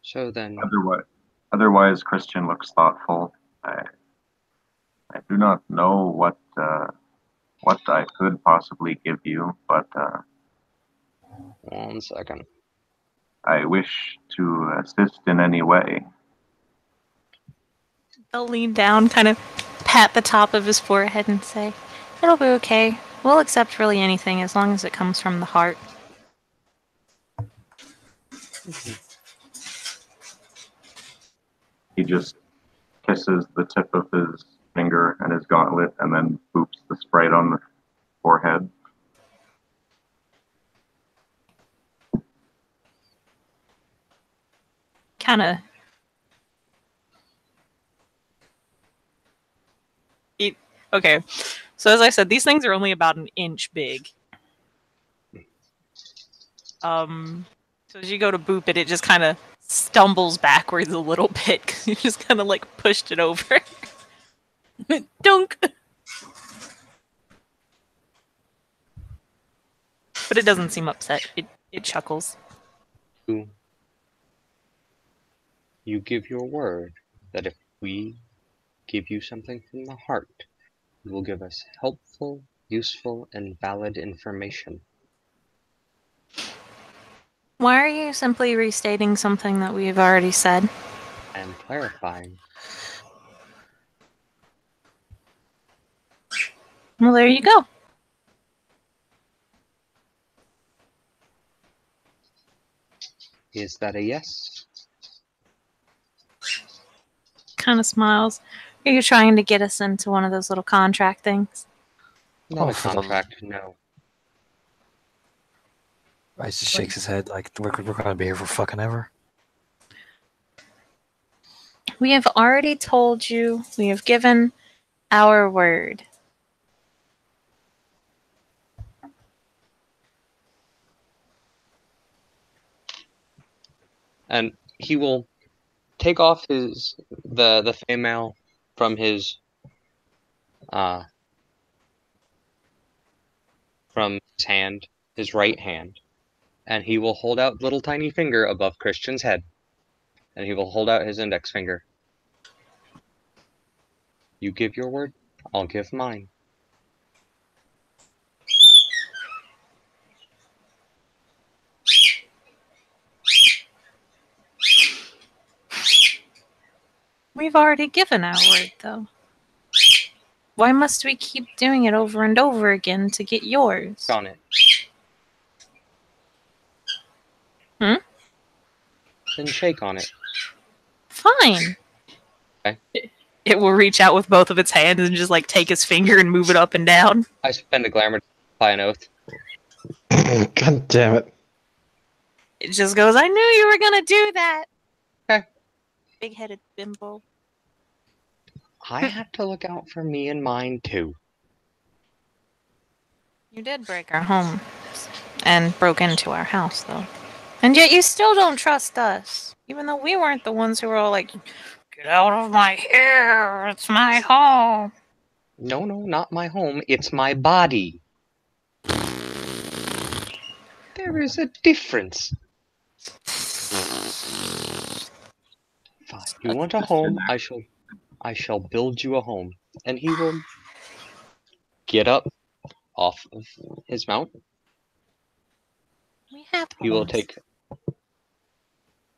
So then, Otherwise, Christian looks thoughtful. I do not know what I could possibly give you, but 1 second. I wish to assist in any way. They'll lean down, kind of pat the top of his forehead and say, "It'll be okay. We'll accept really anything as long as it comes from the heart." He just kisses the tip of his finger and his gauntlet and then boops the sprite on the forehead. Kind of. Okay, so as I said, these things are only about an inch big. So as you go to boop it, it just kind of stumbles backwards a little bit because you just kind of like pushed it over. Dunk. But it doesn't seem upset. It chuckles. You give your word that if we give you something from the heart, you will give us helpful, useful, and valid information. Why are you simply restating something that we've already said? I am clarifying. Well, there you go. Is that a yes? Kind of smiles. Are you trying to get us into one of those little contract things? Not a for the- contract, no. Ice just shakes his head like we're gonna be here for fucking ever. We have already told you. We have given our word. And he will take off the fan mail from his hand, his right hand, and he will hold out little tiny finger above Christian's head, and he will hold out his index finger. You give your word, I'll give mine. We've already given our word, though. Why must we keep doing it over and over again to get yours? On it. Hmm? Then shake on it. Fine. Okay. It will reach out with both of its hands and just like take his finger and move it up and down. I spend a glamour to apply an oath. God damn it. It just goes, "I knew you were gonna do that." Okay. Big-headed bimbo. I have to look out for me and mine too. You did break our home and broke into our house, though. And yet you still don't trust us. Even though we weren't the ones who were all like, "Get out of my hair, it's my home." No, not my home. It's my body. There is a difference. Fine. You want a home? I shall build you a home. And he will get up off of his mount. We have He will homes. take.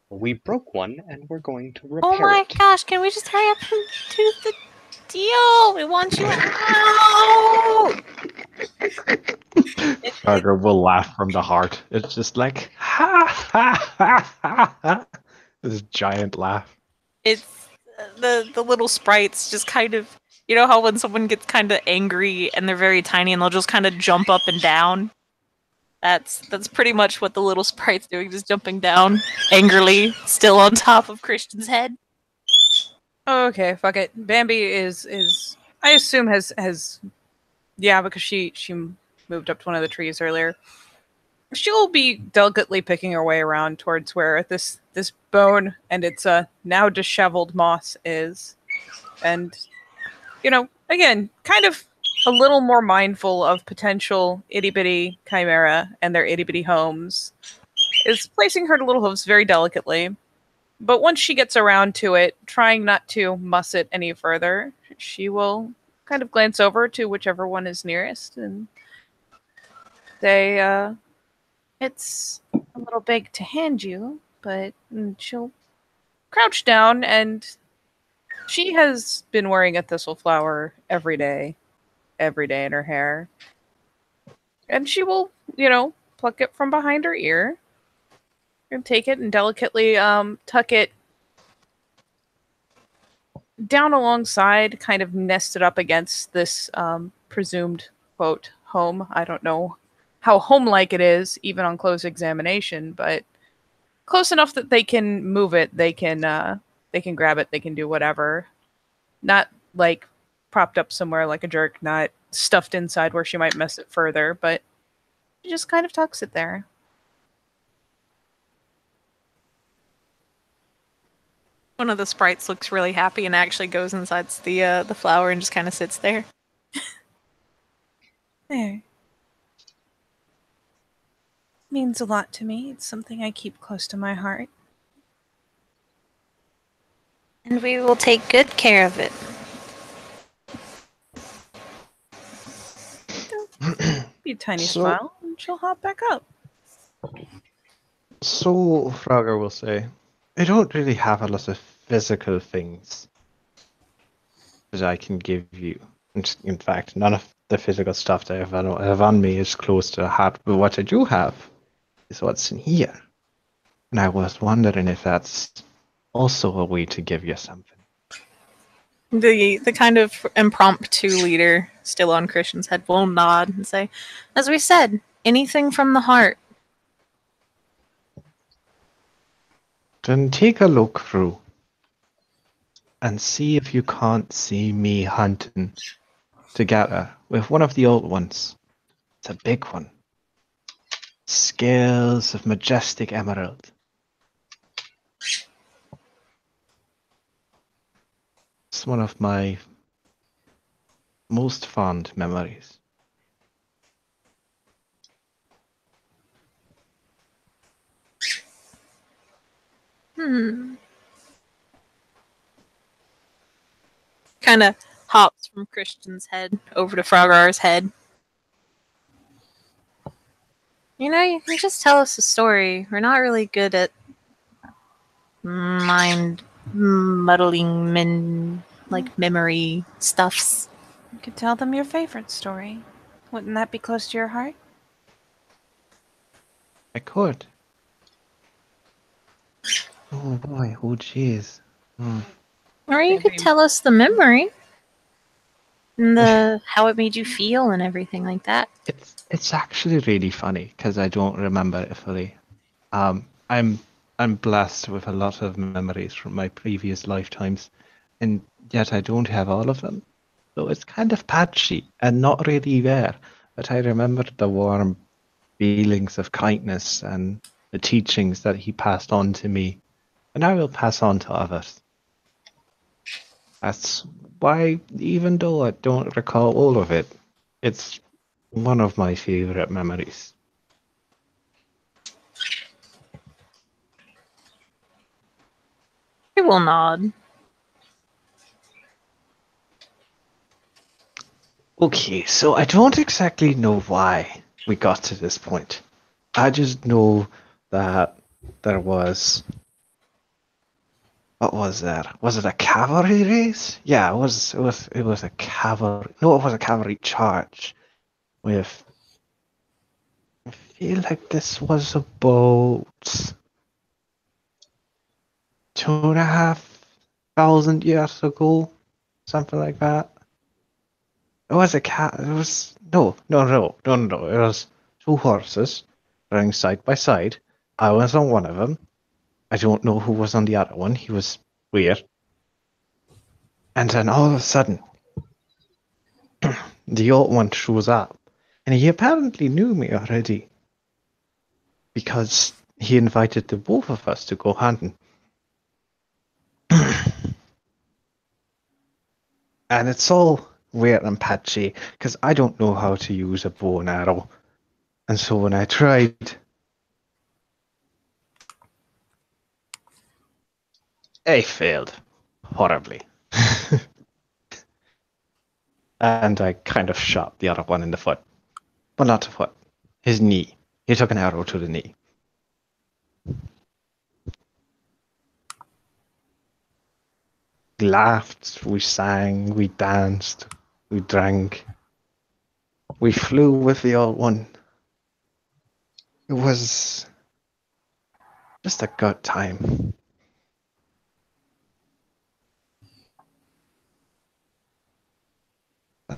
We broke one, and we're going to Oh repair my it. gosh, can we just hurry up and do Steel, we want you out. Frogger will laugh from the heart. It's just like ha ha ha ha ha. This giant laugh. It's the little sprites just kind of, you know how when someone gets kind of angry and they're very tiny and they'll just kind of jump up and down. That's pretty much what the little sprite's doing, just jumping down angrily, still on top of Christian's head. Okay, fuck it. Bambi is I assume has yeah, because she moved up to one of the trees earlier. She'll be delicately picking her way around towards where this bone and its now disheveled moss is. And you know, again, kind of a little more mindful of potential itty-bitty chimera and their itty-bitty homes, is placing her little hooves very delicately. But once she gets around to it, trying not to muss it any further, she will kind of glance over to whichever one is nearest and say, it's a little big to hand you, but she'll crouch down, and she has been wearing a thistle flower every day in her hair. And she will, pluck it from behind her ear and take it and delicately tuck it down alongside, kind of nested up against this presumed, quote, home. I don't know how home-like it is, even on close examination, but close enough that they can move it, they can grab it, they can do whatever. Not like propped up somewhere like a jerk, not stuffed inside where she might mess it further, but she just kind of tucks it there. One of the sprites looks really happy and actually goes inside the flower and just kind of sits there. There. Means a lot to me. It's something I keep close to my heart. And we will take good care of it. Be a tiny So- smile, and she'll hop back up. So, Frogger will say, I don't really have a lot of physical things that I can give you. In fact, none of the physical stuff that I have on me is close to the heart, but what I do have is what's in here. And I was wondering if that's also a way to give you something. The kind of impromptu leader, still on Christian's head, will nod and say, as we said, anything from the heart. Then take a look through and see if you can't see me hunting together with one of the old ones. It's a big one. Scales of majestic emerald. It's one of my most fond memories. Kind of hops from Christian's head over to Frogar's head. You know, you can just tell us a story. We're not really good at mind muddling memory stuffs. You could tell them your favorite story. Wouldn't that be close to your heart? I could. Oh boy, oh jeez. Or you could tell us the memory. And how it made you feel and everything like that. It's actually really funny because I don't remember it fully. I'm blessed with a lot of memories from my previous lifetimes, and yet I don't have all of them. So it's kind of patchy and not really there. But I remember the warm feelings of kindness and the teachings that he passed on to me, and I will pass on to others. That's why, even though I don't recall all of it, it's one of my favorite memories. I will nod. Okay, so I don't exactly know why we got to this point. I just know that there was what was that? Was it a cavalry race? Yeah, it was a cavalry. No, it was a cavalry charge. With I feel like this was about 2,500 years ago, something like that. It was a cat. It was no. It was two horses running side by side. I was on one of them. I don't know who was on the other one. He was weird. And then all of a sudden, the old one shows up, and he apparently knew me already because he invited the both of us to go hunting. And it's all weird and patchy because I don't know how to use a bow and arrow. And so when I tried, I failed horribly. And I kind of shot the other one in the foot. Well, not the foot, his knee. He took an arrow to the knee. We laughed, we sang, we danced, we drank. We flew with the old one. It was just a good time.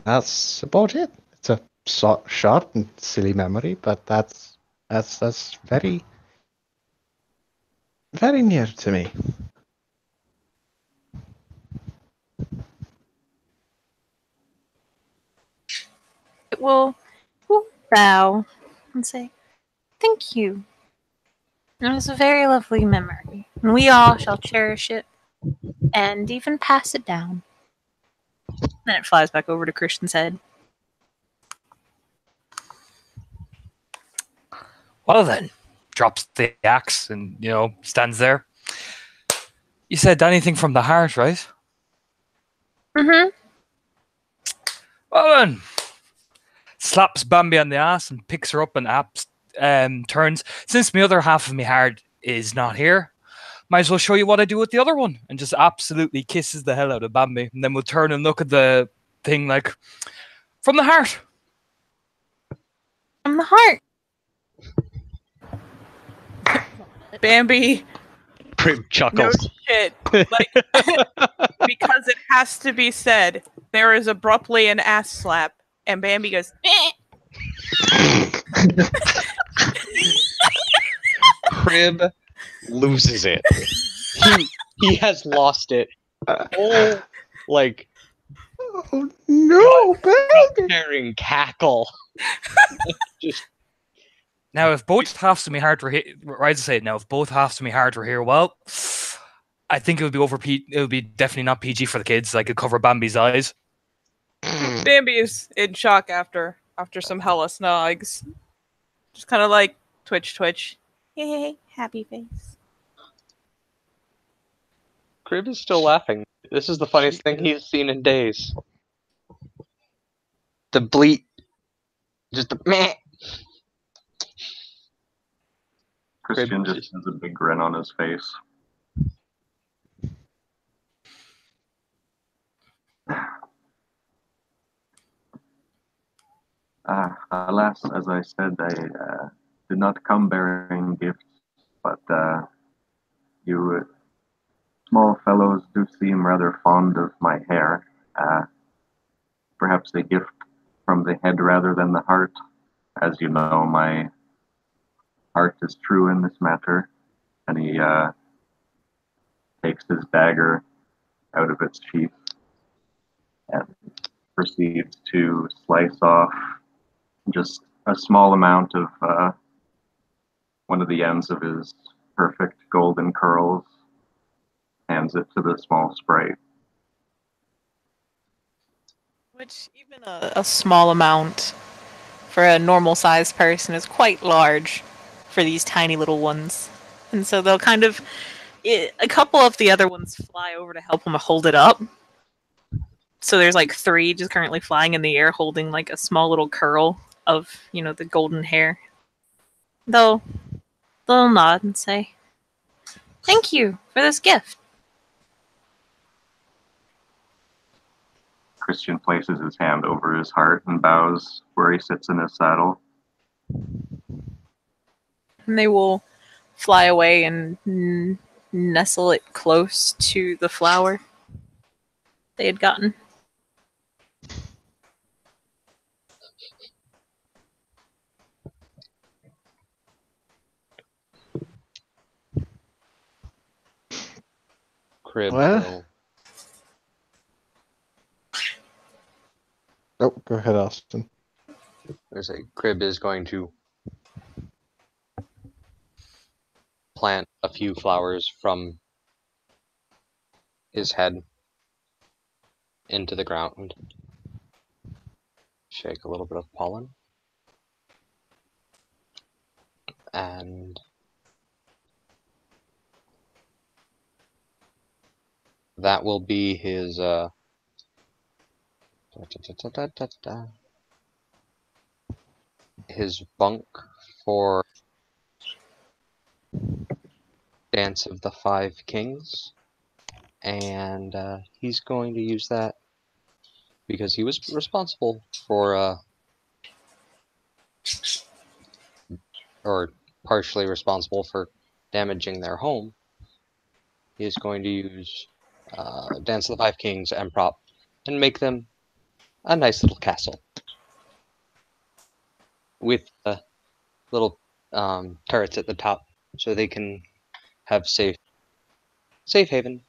That's about it. It's a short and silly memory, but that's very very near to me. We'll bow and say, thank you. It was a very lovely memory, and we all shall cherish it and even pass it down. Then it flies back over to Christian's head. Well then, drops the axe and stands there. You said anything from the heart, right? Mm-hmm. Well then, slaps Bambi on the ass and picks her up and turns. Since my other half of my heart is not here, might as well show you what I do with the other one, and just absolutely kisses the hell out of Bambi. And then we'll turn and look at the thing like, from the heart. From the heart. Bambi, Prim no chuckles. shit. Like, because it has to be said, there is abruptly an ass slap, and Bambi goes, Crib loses it. He has lost it. Oh, like Oh no, baby! tearing cackle. Just Now, if both halves of my heart were here, right to say it now, if both halves of my heart were here, well, I think it would be it would be definitely not PG for the kids. I could cover Bambi's eyes. Bambi is in shock after some hella snogs. Just kind of like twitch. Hey, happy face. Crib is still laughing. This is the funniest thing he's seen in days. The bleat, just the meh. Christian just has a big grin on his face. Alas, as I said, I did not come bearing gifts, but you small fellows do seem rather fond of my hair. Perhaps a gift from the head rather than the heart. As you know, my heart is true in this matter. And he takes his dagger out of its sheath and proceeds to slice off just a small amount of one of the ends of his perfect golden curls, hands it to the small sprite. Which even a small amount for a normal sized person is quite large for these tiny little ones. And so they'll kind of, a couple of the other ones fly over to help him hold it up. So there's like 3 just currently flying in the air holding like a small little curl of, the golden hair. They'll nod and say, thank you for this gift. Christian places his hand over his heart and bows where he sits in his saddle. And they will fly away and nestle it close to the flower they had gotten. Crib Well? will Oh, go ahead, Austin. there's a Crib is going to plant a few flowers from his head into the ground. Shake a little bit of pollen. And that will be his his bunk for Dance of the Five Kings, and he's going to use that because he was responsible for or partially responsible for damaging their home. He is going to use Dance of the Five Kings and prop and make them a nice little castle with little turrets at the top, so they can have safe haven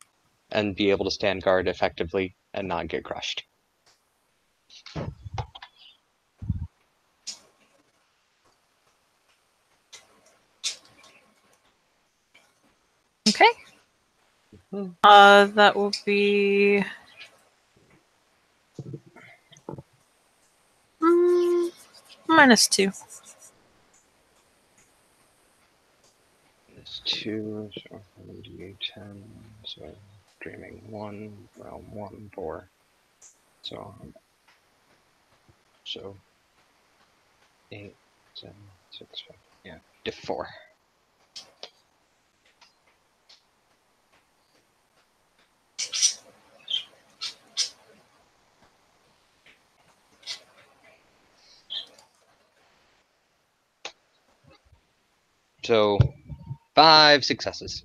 and be able to stand guard effectively and not get crushed. Okay. Mhm. That will be -2. It's 2, so 10, so dreaming 1, realm 1, 4. So 8, 7, 6, 5, yeah, diff 4. So 5 successes.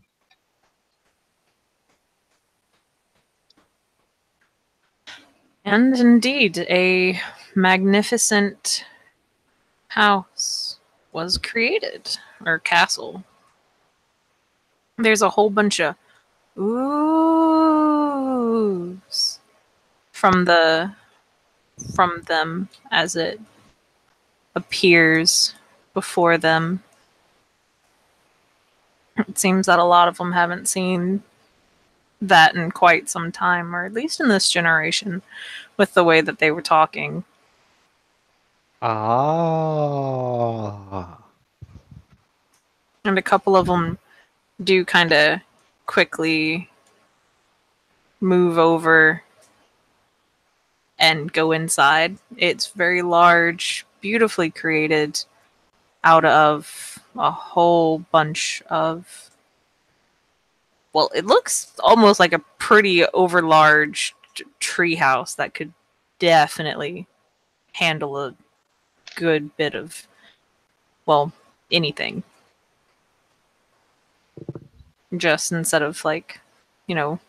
And indeed, a magnificent house was created, or castle. There's a whole bunch of oohs from them as it appears before them. It seems that a lot of them haven't seen that in quite some time, or at least in this generation, with the way that they were talking. Ah. And a couple of them do kind of quickly move over and go inside. It's very large, beautifully created out of a whole bunch of, well, it looks almost like a pretty overlarge tree house that could definitely handle a good bit of, well, anything. Just instead of like,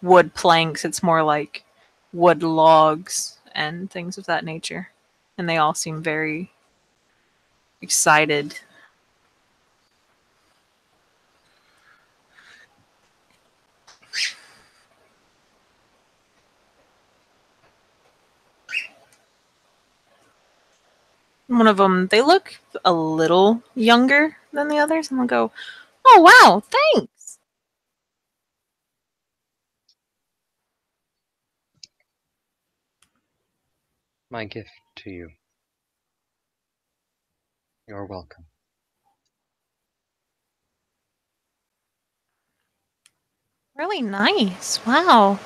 wood planks, it's more like wood logs and things of that nature. And they all seem very excited. One of them, they look a little younger than the others, and they'll go, "Oh wow, thanks." My gift to you. You're welcome. Really nice. Wow.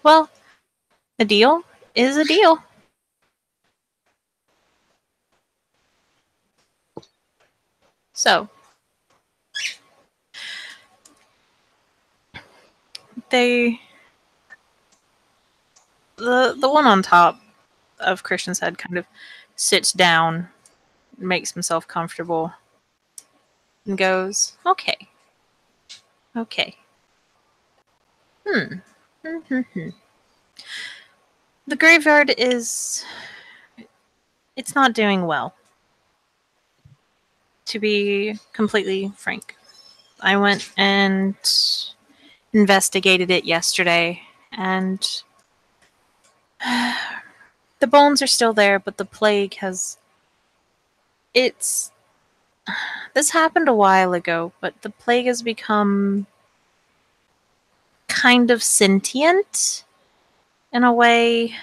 Well, a deal is a deal. So, they the one on top of Christian's head kind of sits down, makes himself comfortable, and goes, "Okay, okay. Hmm. Hmm. The graveyard is. It's not doing well. To be completely frank, I went and investigated it yesterday, and the bones are still there, but the plague has. It's. This happened a while ago, but the plague has become kind of sentient in a way.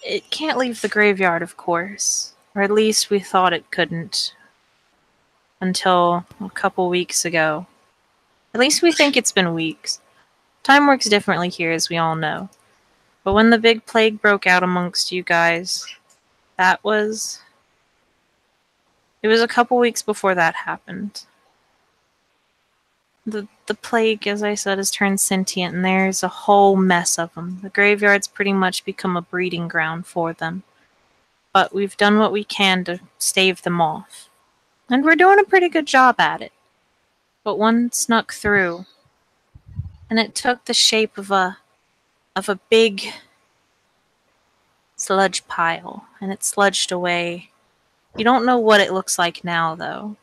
It can't leave the graveyard, of course. Or at least we thought it couldn't. Until a couple weeks ago. At least we think it's been weeks. Time works differently here, as we all know. But when the big plague broke out amongst you guys, that was... It was a couple weeks before that happened. The plague, as I said, has turned sentient, and there's a whole mess of them. The graveyard's pretty much become a breeding ground for them. But we've done what we can to stave them off. And we're doing a pretty good job at it. But one snuck through, and it took the shape of a big sludge pile, and it sludged away. You don't know what it looks like now, though.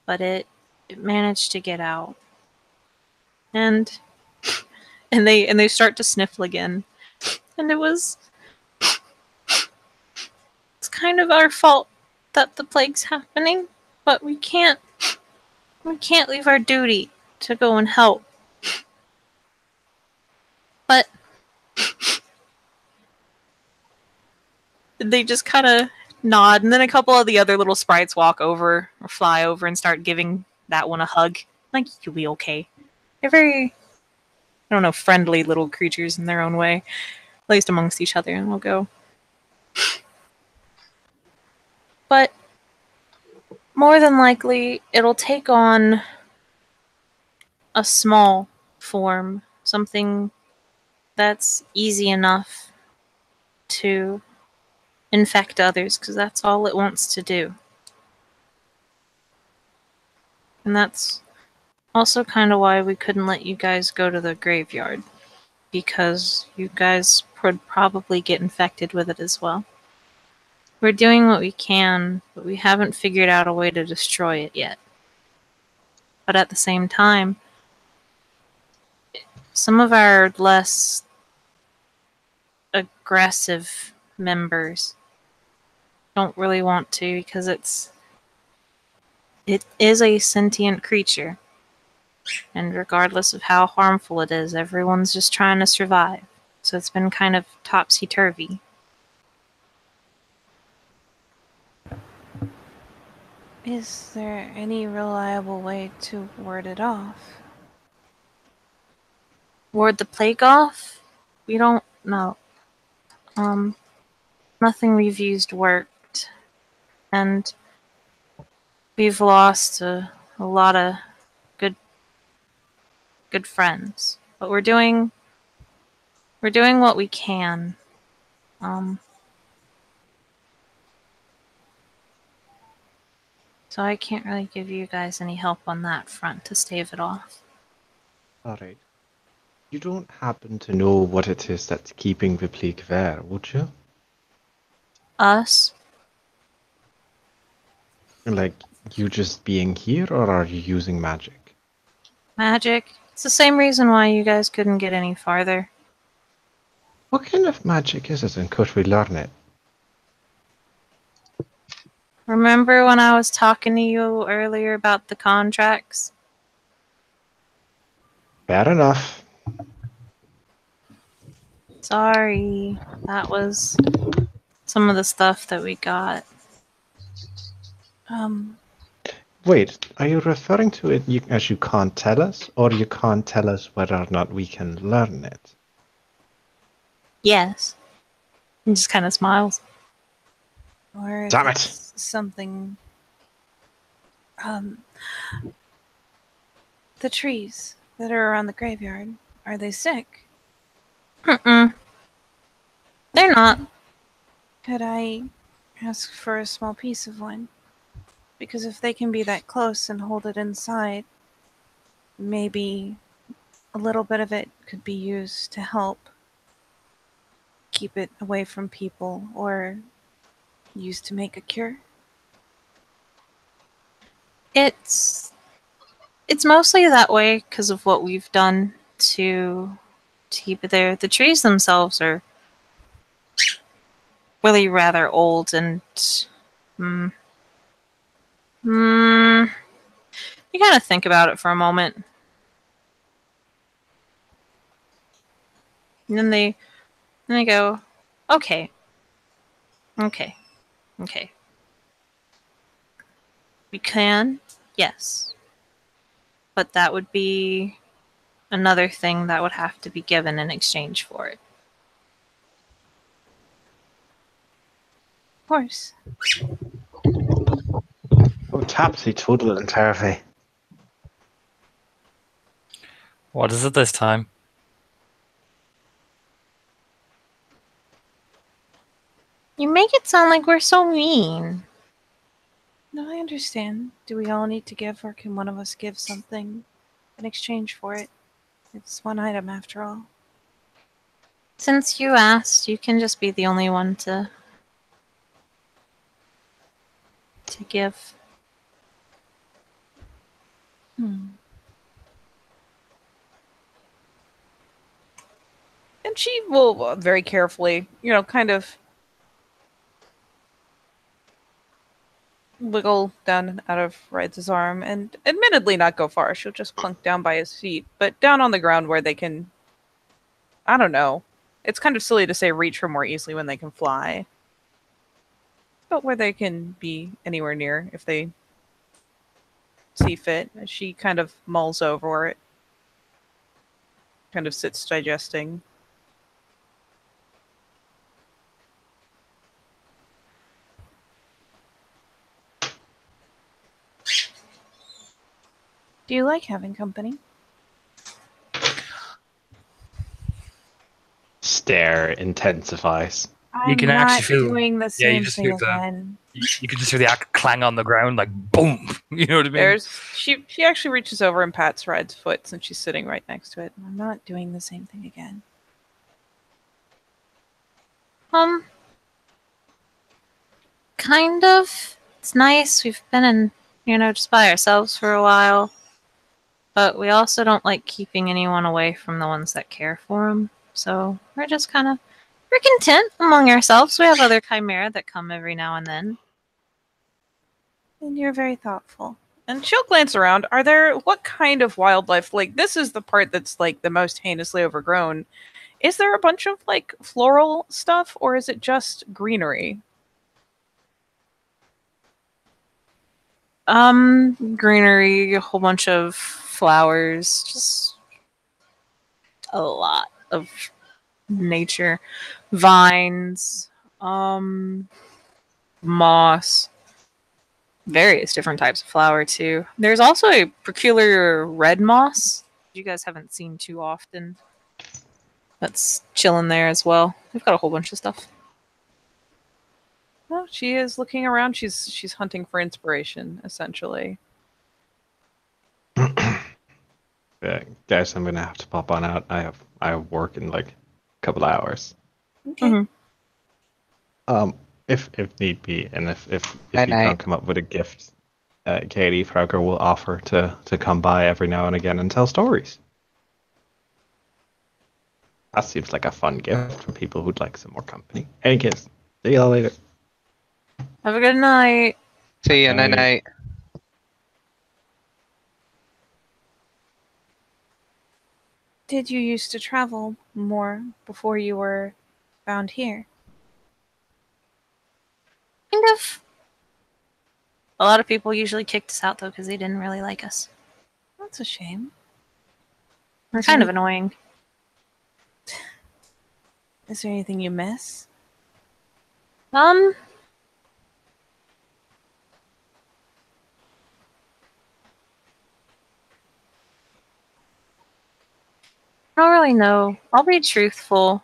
But it managed to get out. And they start to sniffle again. And it's kind of our fault that the plague's happening, but we can't leave our duty to go and help. But they just kind of nod, and then a couple of the other little sprites walk over or fly over and start giving that one a hug. Like, you'll be okay. They're very, I don't know, friendly little creatures in their own way, at least amongst each other, and we'll go. But more than likely, it'll take on a small form, something that's easy enough to infect others, because that's all it wants to do. And that's also kind of why we couldn't let you guys go to the graveyard, because you guys would probably get infected with it as well. We're doing what we can, but we haven't figured out a way to destroy it yet. But at the same time, some of our less aggressive members don't really want to, because it is a sentient creature. And regardless of how harmful it is, everyone's just trying to survive. So it's been kind of topsy-turvy. Is there any reliable way to ward it off? Ward the plague off? We don't know. Nothing we've used worked. And we've lost a lot of good friends. But we're doing what we can. So I can't really give you guys any help on that front to stave it off. Alright. You don't happen to know what it is that's keeping the plague there, would you? Us? Like, you just being here, or are you using magic? Magic? It's the same reason why you guys couldn't get any farther. What kind of magic is it, and could we learn it? Remember when I was talking to you earlier about the contracts? Fair enough. Sorry. That was some of the stuff that we got. Wait, are you referring to it as you can't tell us, or you can't tell us whether or not we can learn it? Yes. He just kind of smiles. Or if Damn it. it's something. Um, the trees that are around the graveyard, are they sick? Mm-mm. They're not. Could I ask for a small piece of one? Because if they can be that close and hold it inside, maybe a little bit of it could be used to help keep it away from people or used to make a cure. It's mostly that way because of what we've done to keep it there. The trees themselves are really rather old and mm, mm, you kind of think about it for a moment. And then they go, okay, okay, okay. We can, yes. But that would be another thing that would have to be given in exchange for it. Of course. Oh, topsy turvy and turvy. What is it this time? You make it sound like we're so mean. No, I understand. Do we all need to give, or can one of us give something in exchange for it? It's one item after all. Since you asked, you can just be the only one to give. Hmm. And she will very carefully, kind of wiggle down and out of Rides' arm and admittedly not go far. She'll just plunk down by his feet, but down on the ground where they can, I don't know. It's kind of silly to say reach her more easily when they can fly. But where they can be anywhere near if they see fit. She kind of mulls over it, kind of sits digesting. Do you like having company? Stare intensifies. You I'm can not actually feel- doing the yeah, you same just thing hear the- again. You can just hear the axe clang on the ground, like boom. You know what I mean? There's she actually reaches over and pats Ride's foot since she's sitting right next to it. I'm not doing the same thing again. Kind of. It's nice. We've been in, just by ourselves for a while. But we also don't like keeping anyone away from the ones that care for them. So we're just we're content among ourselves. We have other chimera that come every now and then. And you're very thoughtful. And she'll glance around. What kind of wildlife? Like, this is the part that's like the most heinously overgrown. Is there a bunch of like floral stuff or is it just greenery? Greenery, a whole bunch of flowers, just a lot of nature. Vines, moss, various different types of flower too. There's also a peculiar red moss you guys haven't seen too often. That's chilling there as well. They've got a whole bunch of stuff. Well, she is looking around. She's hunting for inspiration, essentially. Guys, I'm gonna have to pop on out. I have work in like a couple hours. Okay. Mhm. If need be, and if you Night, night. can't come up with a gift, Katie Frauker will offer to come by every now and again and tell stories. That seems like a fun gift for people who'd like some more company. Any kids, see you all later. Have a good night. See ya, Night. night night. Did you used to travel more before you were found here? Kind of. A lot of people usually kicked us out though because they didn't really like us. That's a shame. We're kind of annoying. Is there anything you miss? Um, I don't really know. I'll be truthful.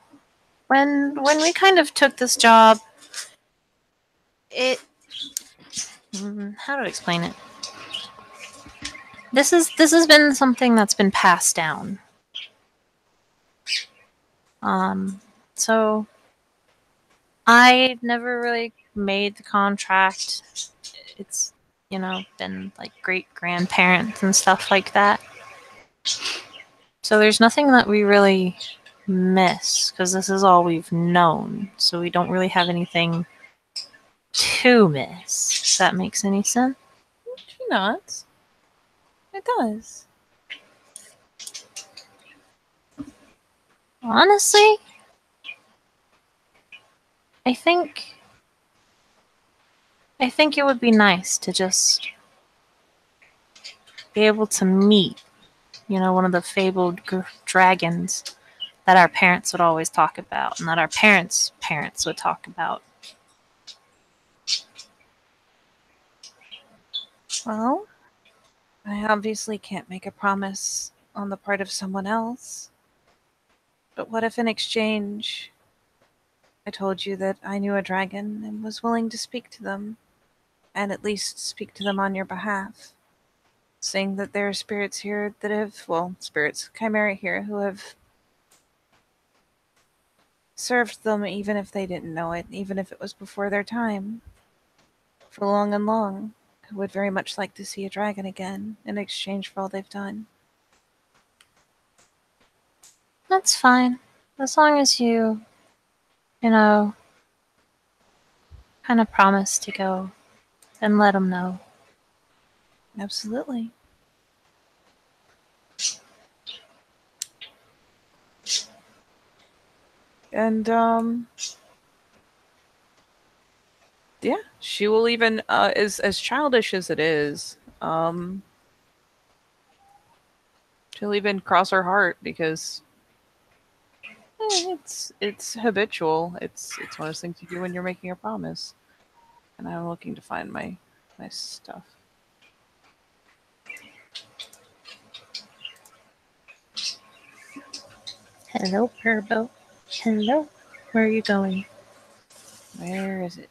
When we kind of took this job, it how to explain it? This has been something that's been passed down. So I never really made the contract. It's been like great grandparents and stuff like that. So there's nothing that we really miss because this is all we've known. So we don't really have anything to miss. If that makes any sense? She nods. It does. Honestly, I think it would be nice to just be able to meet, one of the fabled dragons that our parents would always talk about and that our parents' parents would talk about. Well, I obviously can't make a promise on the part of someone else. But what if in exchange I told you that I knew a dragon and was willing to speak to them, and at least speak to them on your behalf? Saying that there are spirits here that have, chimera here who have served them even if they didn't know it, even if it was before their time. For long and long, who would very much like to see a dragon again in exchange for all they've done. That's fine. As long as you kind of promise to go and let them know. Absolutely. And, yeah, she will even, as childish as it is, she'll even cross her heart because it's habitual. It's one of those things you do when you're making a promise. And I'm looking to find my stuff. Hello, Purbo. Hello. Where are you going? Where is it?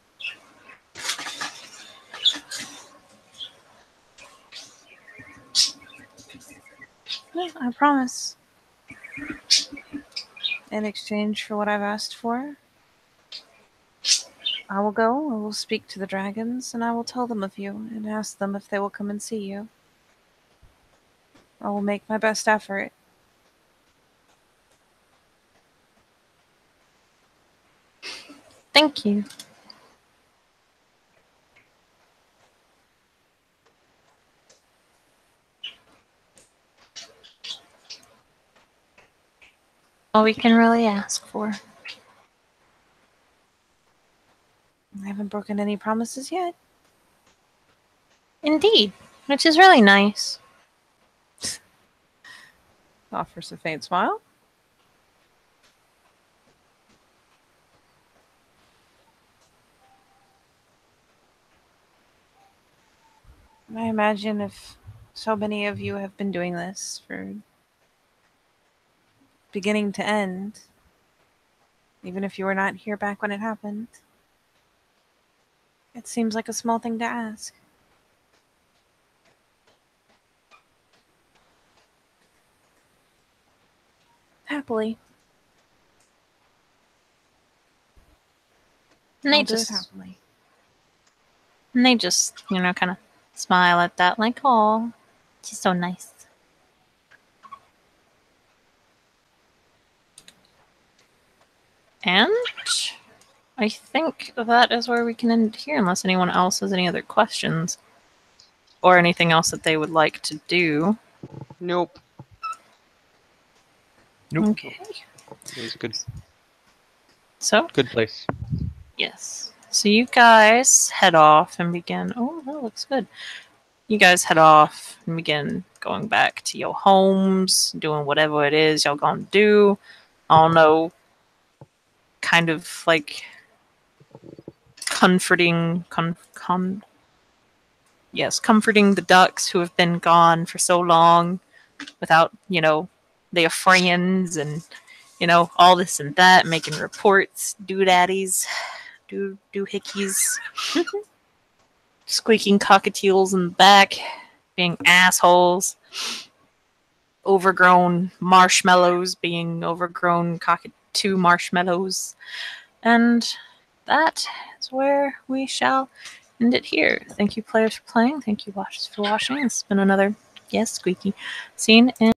No, I promise. In exchange for what I've asked for, I will go, I will speak to the dragons, and I will tell them of you and ask them if they will come and see you. I will make my best effort. Thank you. All we can really ask for. I haven't broken any promises yet. Indeed, which is really nice. Offers a faint smile. I imagine if so many of you have been doing this for beginning to end, even if you were not here back when it happened, it seems like a small thing to ask. Happily. And they I'll do it just, happily. kind of smile at that, like, "Oh, she's so nice." And I think that is where we can end here, unless anyone else has any other questions or anything else that they would like to do. Nope. Nope. Okay. It was good. So, Good place. yes. So you guys head off and begin. Oh, that looks good. You guys head off and begin going back to your homes, doing whatever it is y'all gonna do. I don't know kind of like comforting comforting the ducks who have been gone for so long without, their friends and, all this and that, making reports, doodaddies, doohickeys, squeaking cockatiels in the back, being assholes, overgrown marshmallows being overgrown cockatoo marshmallows. And that is where we shall end it here. Thank you, players, for playing. Thank you, watchers, for watching. This has been another, squeaky scene in